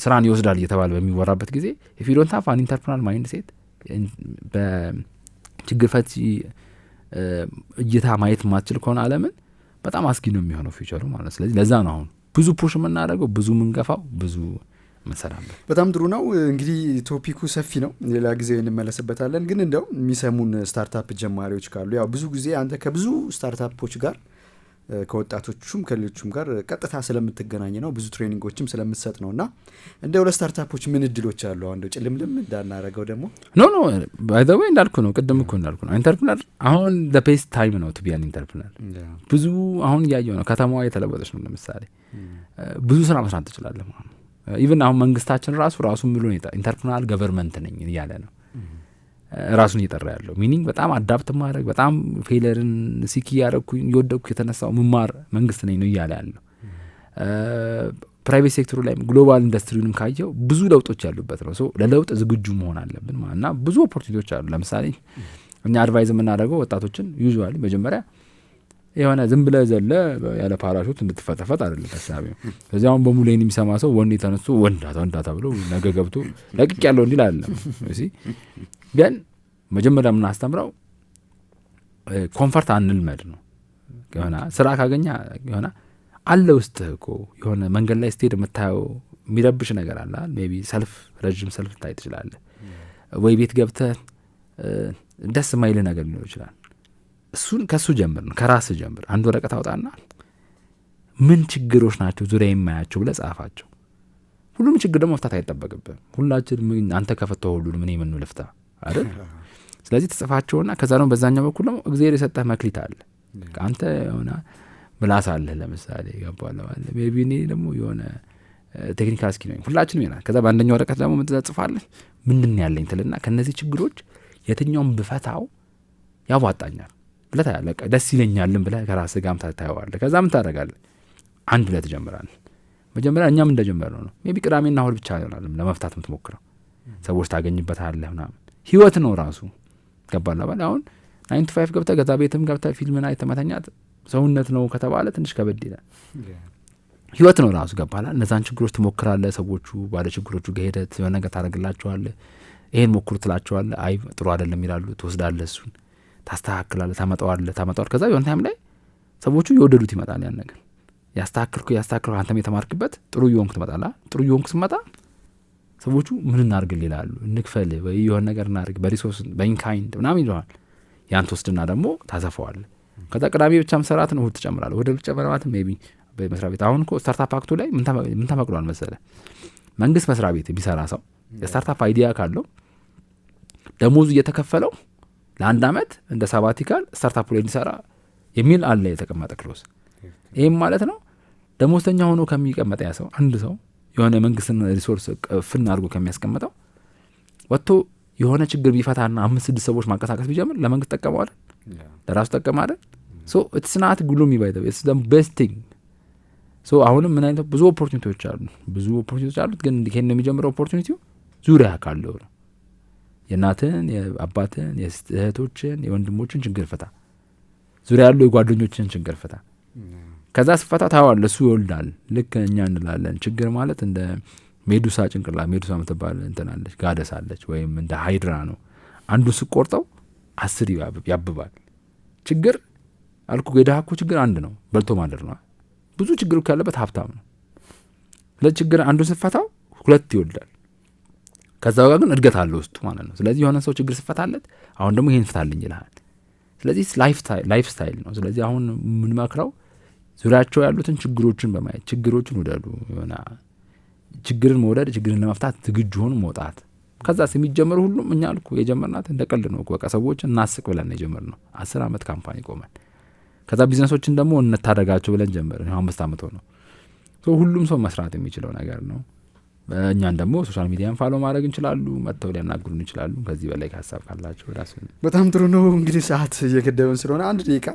ስራን ይወስዳል እየተባለ በሚወራበት ጊዜ ኢፍ ዩ ዶንት ሃቭ አን ኢንተርፕረነር ማይንድ ሴት በችግር ፈቺ እይታ ማየት ማትችል ከሆነ ዓለምን በጣም አስጊ ነው የሚሆነው ፊውቸሩ ማለት። ስለዚህ ለዛ ነው አሁን ብዙ ፑሽ የምናደርገው፣ ብዙ ምንገፋው፣ ብዙ ምንሰራለን። በጣም ጥሩ ነው። እንግዲህ ቶፒኩ ሰፊ ነው፣ ሌላ ጊዜ እንመለስበታለን። ግን እንደው የሚሰሙን ስታርታፕ ጀማሪዎች ካሉ ያው ብዙ ጊዜ አንተ ከብዙ ስታርታፖች ጋር ከወጣቶቹም ከሌሎቹም ጋር ቀጥታ ስለምትገናኝ ነው፣ ብዙ ትሬኒንጎችም ስለምትሰጥ ነው። እና እንደው ለስታርታፖች ምን እድሎች አሉ? እንደው ጭልምልም እንዳናረገው ደግሞ ኖ ባይ ዘ ዌይ እንዳልኩ ነው፣ ቅድም እኮ እንዳልኩ ነው። ኢንተርፕረነር አሁን ዘ ቤስት ታይም ነው ቱ ቢ አን ኢንተርፕረነር። ብዙ አሁን እያየው ነው፣ ከተማዋ የተለወጠች ነው። ለምሳሌ ብዙ ስራ መስራት ትችላለህ ማለት ነው። ኢቨን አሁን መንግስታችን ራሱ ብሎ ኢንተርፕረነር ገቨርንመንት ነኝ እያለ ነው ራሱን እየጠራ ያለው። ሚኒንግ በጣም አዳፕት ማድረግ፣ በጣም ፌለርን ሲኪ ያደረግኩኝ እየወደቅኩ የተነሳው ምማር መንግስት ነኝ ነው እያለ ያለው። ፕራይቬት ሴክተሩ ላይ ግሎባል ኢንዱስትሪውንም ካየው ብዙ ለውጦች ያሉበት ነው። ለለውጥ ዝግጁ መሆን አለብን እና ብዙ ኦፖርቹኒቲዎች አሉ። ለምሳሌ እኛ አድቫይዝ የምናደርገው ወጣቶችን ዩዥዋሊ መጀመሪያ የሆነ ዝም ብለህ ዘለ ያለ ፓራሹት እንድትፈጠፈጥ አይደለም ሀሳቤ። ስለዚህ አሁን በሙሉ ይሄን የሚሰማ ሰው ወንድ ተነስቶ ወንዳታ ብሎ ነገ ገብቶ ለቅቅ ያለው እንዲል አይደለም። ግን መጀመሪያ የምናስተምረው ኮንፈርት አንልመድ ነው። የሆነ ስራ ካገኘ የሆነ አለ ውስጥ እኮ የሆነ መንገድ ላይ ስትሄድ የምታየው የሚረብሽ ነገር አለ። ሜይ ቢ ረዥም ሰልፍ ታይ ትችላለህ፣ ወይ ቤት ገብተህ ደስ የማይልህ ነገር ሊኖር ይችላል። እሱን ከሱ ጀምር ነው፣ ከራስ ጀምር። አንድ ወረቀት አውጣና ምን ችግሮች ናቸው ዙሪያ የማያቸው ብለህ ጻፋቸው። ሁሉም ችግር ደግሞ መፍታት አይጠበቅብህም። ሁላችን አንተ ከፈተው ሁሉንም እኔ ምን ልፍታ አይደል? ስለዚህ ተጽፋቸውና ከዛ ነው በዛኛው በኩል ደግሞ እግዚአብሔር የሰጠህ መክሊት አለ። አንተ የሆነ ምላስ አለ ለምሳሌ ገባለሁ አለ ሜቢ እኔ ደግሞ የሆነ ቴክኒካል ስኪል ነው ሁላችንም ይሆናል። ከዛ በአንደኛው ወረቀት ደግሞ ምን ትጽፋለህ? ምንድን ያለኝ ትልና ከነዚህ ችግሮች የትኛውም ብፈታው ያዋጣኛል ብለህ ታያለህ። ደስ ይለኛልም ብለህ ከራስህ ጋርም ታየዋለህ። ከዛ ምን ታደርጋለህ? አንድ ብለህ ትጀምራለህ። መጀመሪያ እኛም እንደጀመርነው ነው። ሜቢ ቅዳሜና እሁድ ብቻ ይሆናል ለመፍታት የምትሞክረው። ሰዎች ታገኝበታለህ ምናምን። ህይወት ነው ራሱ ገባለህ ባለ አሁን 9 to 5 ገብተህ ከዛ ቤትም ገብተህ ፊልምና የተመተኛት ሰውነት ነው ከተባለ ትንሽ ከበድ ይላል። ህይወት ነው ራሱ ገባለህ። እነዛን ችግሮች ትሞክራለህ። ሰዎቹ ባለ ችግሮቹ ጋር ሄደህ የሆነ ነገር ታደርግላቸዋለህ። ይሄን ሞክሩ ትላቸዋለህ። አይ ጥሩ አይደለም ይላሉ። ትወስዳለህ፣ እሱን ታስተካክላለህ፣ ታመጣዋለህ። ከዛ የሆነ ታይም ላይ ሰዎቹ የወደዱት ይመጣል። ያን ነገር ያስተካክልኩ አንተም የተማርክበት ጥሩ እየሆንክ ትመጣለህ። ጥሩ እየሆንክ ስትመጣ ሰዎቹ ምን እናርግልህ ይላሉ። እንክፈል ወይ የሆነ ነገር እናርግ በሪሶርስ በኢንካይንድ ምናምን ይለዋል። ያን ትወስድና ደግሞ ታሰፋዋለህ። ከዛ ቅዳሜ ብቻ መሰራት ነው፣ እሁድ ትጨምራለህ። ወደ ብቻ መራባት ሜቢ በመስሪያ ቤት አሁን እኮ ስታርታፕ አክቱ ላይ ምን ተፈቅዷል መሰለህ? መንግስት መስሪያ ቤት የሚሰራ ሰው የስታርታፕ አይዲያ ካለው ደሞዙ እየተከፈለው ለአንድ አመት እንደ ሳባቲካል ስታርታፕ ላይ እንዲሰራ የሚል አለ የተቀመጠ ክሎስ። ይህም ማለት ነው ደሞዝተኛ ሆኖ ከሚቀመጠ ያ ሰው አንድ ሰው የሆነ መንግስትን ሪሶርስ ፍና አድርጎ ከሚያስቀምጠው ወጥቶ የሆነ ችግር ቢፈታና 5-6 ሰዎች ማንቀሳቀስ ቢጀምር ለመንግስት ጠቀመዋል፣ ለራሱ ጠቀማል። ሶ ኢትስ ናት ግሉሚ ባይ ዘ ዌይ ኢትስ ዘ ቤስት ቲንግ። ሶ አሁንም ምን አይነት ብዙ ኦፖርቹኒቲዎች አሉት። ግን ይሄን የሚጀምረው ኦፖርቹኒቲው ዙሪያ ካለው ነው። የእናትን የአባትን የእህቶችን የወንድሞችን ችግር ፍታ፣ ዙሪያ ያለው የጓደኞችን ችግር ፍታ። ከዛ ስፈታ ታዋለህ፣ እሱ ይወልዳል። ልክ እኛ እንላለን ችግር ማለት እንደ ሜዱሳ ጭንቅላት ሜዱሳ ምትባል እንትናለች ጋደስ አለች፣ ወይም እንደ ሃይድራ ነው። አንዱ ስቆርጠው 10 ያብባል። ችግር አልኩ የድሃ እኮ ችግር አንድ ነው፣ በልቶ ማደር ነው። ብዙ ችግር ያለበት ሀብታም ነው። ለችግር አንዱን ስፈታው 2 ይወልዳል። ከዛ ጋር ግን እድገት አለ ውስጡ ማለት ነው። ስለዚህ የሆነ ሰው ችግር ስፈታለት አሁን ደግሞ ይሄን ፍታልኝ ይልሃል። ስለዚህ ላይፍ ስታይል ነው። ስለዚህ አሁን የምንመክረው ዙሪያቸው ያሉትን ችግሮችን በማየት ችግሮችን ውደዱ። የሆነ ችግርን መውደድ፣ ችግርን ለመፍታት ዝግጁ ሆኑ መውጣት። ከዛ የሚጀምር ሁሉም እኛ ልኩ የጀመርናት እንደ ቀልድ ነው። በቃ ሰዎችን እናስቅ ብለን የጀመርነው 10 ዓመት ካምፓኒ ቆመን ከዛ ቢዝነሶችን ደግሞ እንታደጋቸው ብለን ጀመርን። 5 ዓመት ሆነው ሁሉም ሰው መስራት የሚችለው ነገር ነው። እኛን ደግሞ ሶሻል ሚዲያን ፋሎ ማድረግ እንችላሉ፣ መጥተው ሊያናግሩን ይችላሉ። ከዚህ በላይ ሀሳብ ካላቸው ራሱ በጣም ጥሩ ነው። እንግዲህ ሰዓት እየገደበን ስለሆነ 1 ደቂቃ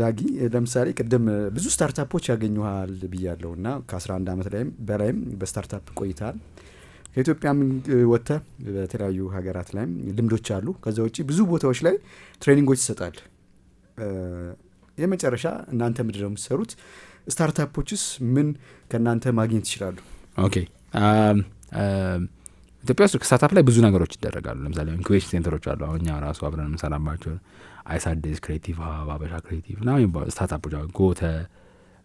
ዳጊ፣ ለምሳሌ ቅድም ብዙ ስታርታፖች ያገኙሃል ብያለሁ እና ከ11 ዓመት ላይም በላይም በስታርታፕ ቆይተሃል። ከኢትዮጵያም ወጥተህ በተለያዩ ሀገራት ላይም ልምዶች አሉ። ከዛ ውጭ ብዙ ቦታዎች ላይ ትሬኒንጎች ይሰጣል። የመጨረሻ እናንተ ምንድን ነው የምትሰሩት? ስታርታፖችስ ምን ከእናንተ ማግኘት ይችላሉ? ኦኬ ኢትዮጵያ ውስጥ ስታርታፕ ላይ ብዙ ነገሮች ይደረጋሉ። ለምሳሌ ኢንኩቤሽን ሴንተሮች አሉ። አሁን እኛ ራሱ አብረን የምንሰራባቸው አይሳዴስ፣ ክሬቲቭ ሀብ፣ አበሻ ክሬቲቭ ና ስታርታፖች ጎተ፣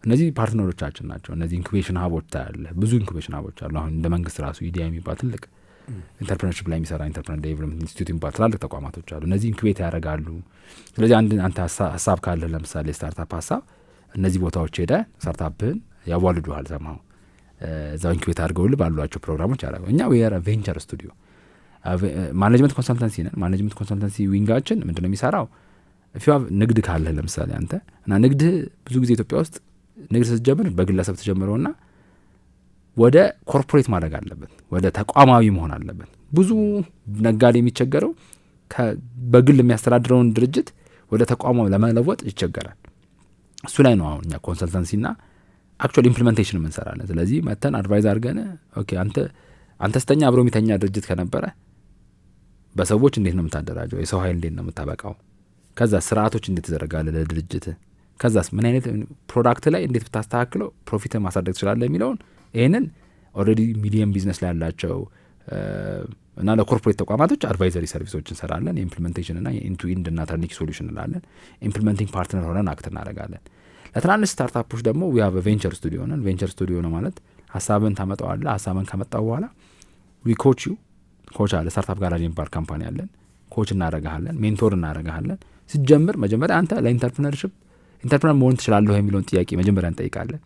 እነዚህ ፓርትነሮቻችን ናቸው። እነዚህ ኢንኩቤሽን ሀቦች ታያለ። ብዙ ኢንኩቤሽን ሀቦች አሉ። አሁን እንደ መንግስት ራሱ ኢዲያ የሚባል ትልቅ ኢንተርፕረነርሺፕ ላይ የሚሰራ ኢንተርፕረነር ዴቨሎፕመንት ኢንስቲትዩት የሚባል ትላልቅ ተቋማቶች አሉ። እነዚህ ኢንኩቤት ያደርጋሉ። ስለዚህ አንተ ሀሳብ ካለ ለምሳሌ ስታርታፕ ሀሳብ እነዚህ ቦታዎች ሄደ ስታርታፕህን ያዋልዱሃል። ሰማሁ እዛው ኢንኩቤት አድርገውልህ ባሏቸው ፕሮግራሞች ያደረገው። እኛ ዌር ቬንቸር ስቱዲዮ ማኔጅመንት ኮንሰልታንሲ ነን። ማኔጅመንት ኮንሰልታንሲ ዊንጋችን ምንድነው የሚሰራው? ንግድ ካለህ ለምሳሌ አንተ እና ንግድህ ብዙ ጊዜ ኢትዮጵያ ውስጥ ንግድ ስትጀምር በግለሰብ ተጀምረውና ወደ ኮርፖሬት ማድረግ አለበት፣ ወደ ተቋማዊ መሆን አለበት። ብዙ ነጋዴ የሚቸገረው በግል የሚያስተዳድረውን ድርጅት ወደ ተቋማዊ ለመለወጥ ይቸገራል። እሱ ላይ ነው አሁን እኛ ኮንሰልታንሲና አክቹዋሊ ኢምፕሊሜንቴሽን እንሰራለን። ስለዚህ መተን አድቫይዝ አድርገን ኦኬ አንተ ስተኛ አብሮ የሚተኛ ድርጅት ከነበረ በሰዎች እንዴት ነው የምታደራጀው? የሰው ኃይል እንዴት ነው የምታበቃው? ከዛ ስርዓቶች እንዴት ትዘረጋለህ ለድርጅት? ከዛስ ምን አይነት ፕሮዳክት ላይ እንዴት ብታስተካክለው ፕሮፊትን ማሳደግ ትችላለህ የሚለውን ይህንን ኦልሬዲ ሚዲየም ቢዝነስ ላይ ያላቸው እና ለኮርፖሬት ተቋማቶች አድቫይዘሪ ሰርቪሶች እንሰራለን። የኢምፕሊሜንቴሽን እና የኢንቱ ኢንድ እና ተርኒክ ሶሉሽን እንላለን። ኢምፕሊሜንቲንግ ፓርትነር ሆነን አክት እናደርጋለን። ለትናንሽ ስታርታፖች ደግሞ ዊ ሃቭ ቬንቸር ስቱዲዮ ነን። ቬንቸር ስቱዲዮ ነው ማለት ሀሳብን ታመጣዋለህ። ሀሳብን ካመጣው በኋላ ዊ ኮች ዩ ኮች አለ። ስታርታፕ ጋራጅ የሚባል ካምፓኒ አለን። ኮች እናደርግሃለን፣ ሜንቶር እናደርግሃለን። ስትጀምር መጀመሪያ አንተ ለኢንተርፕረነርሺፕ ኢንተርፕረነር መሆን ትችላለህ የሚለውን ጥያቄ መጀመሪያ እንጠይቃለን።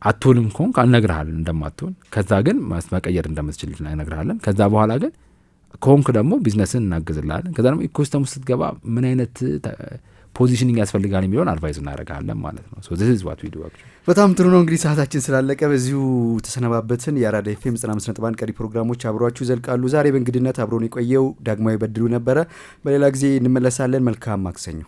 አትሆንም ከሆንክ እነግርሃለን እንደማትሆን፣ ከዛ ግን መቀየር እንደምትችል እነግርሃለን። ከዛ በኋላ ግን ከሆንክ ደግሞ ቢዝነስን እናግዝልሃለን። ከዛ ደግሞ ኢኮሲስተም ውስጥ ስትገባ ምን አይነት ፖዚሽኒንግ ያስፈልጋል የሚለውን አድቫይዝ እናደርጋለን ማለት ነው። ሶ ዚስ ኢዝ ዋት ዊ ዱ አክቹዋሊ። በጣም ጥሩ ነው። እንግዲህ ሰዓታችን ስላለቀ በዚሁ ተሰነባበትን። የአራዳ ኤፍ ኤም 95.1 ቀሪ ፕሮግራሞች አብሯችሁ ይዘልቃሉ። ዛሬ በእንግድነት አብሮን የቆየው ዳግማዊ በድሉ ነበረ። በሌላ ጊዜ እንመለሳለን። መልካም ማክሰኞ።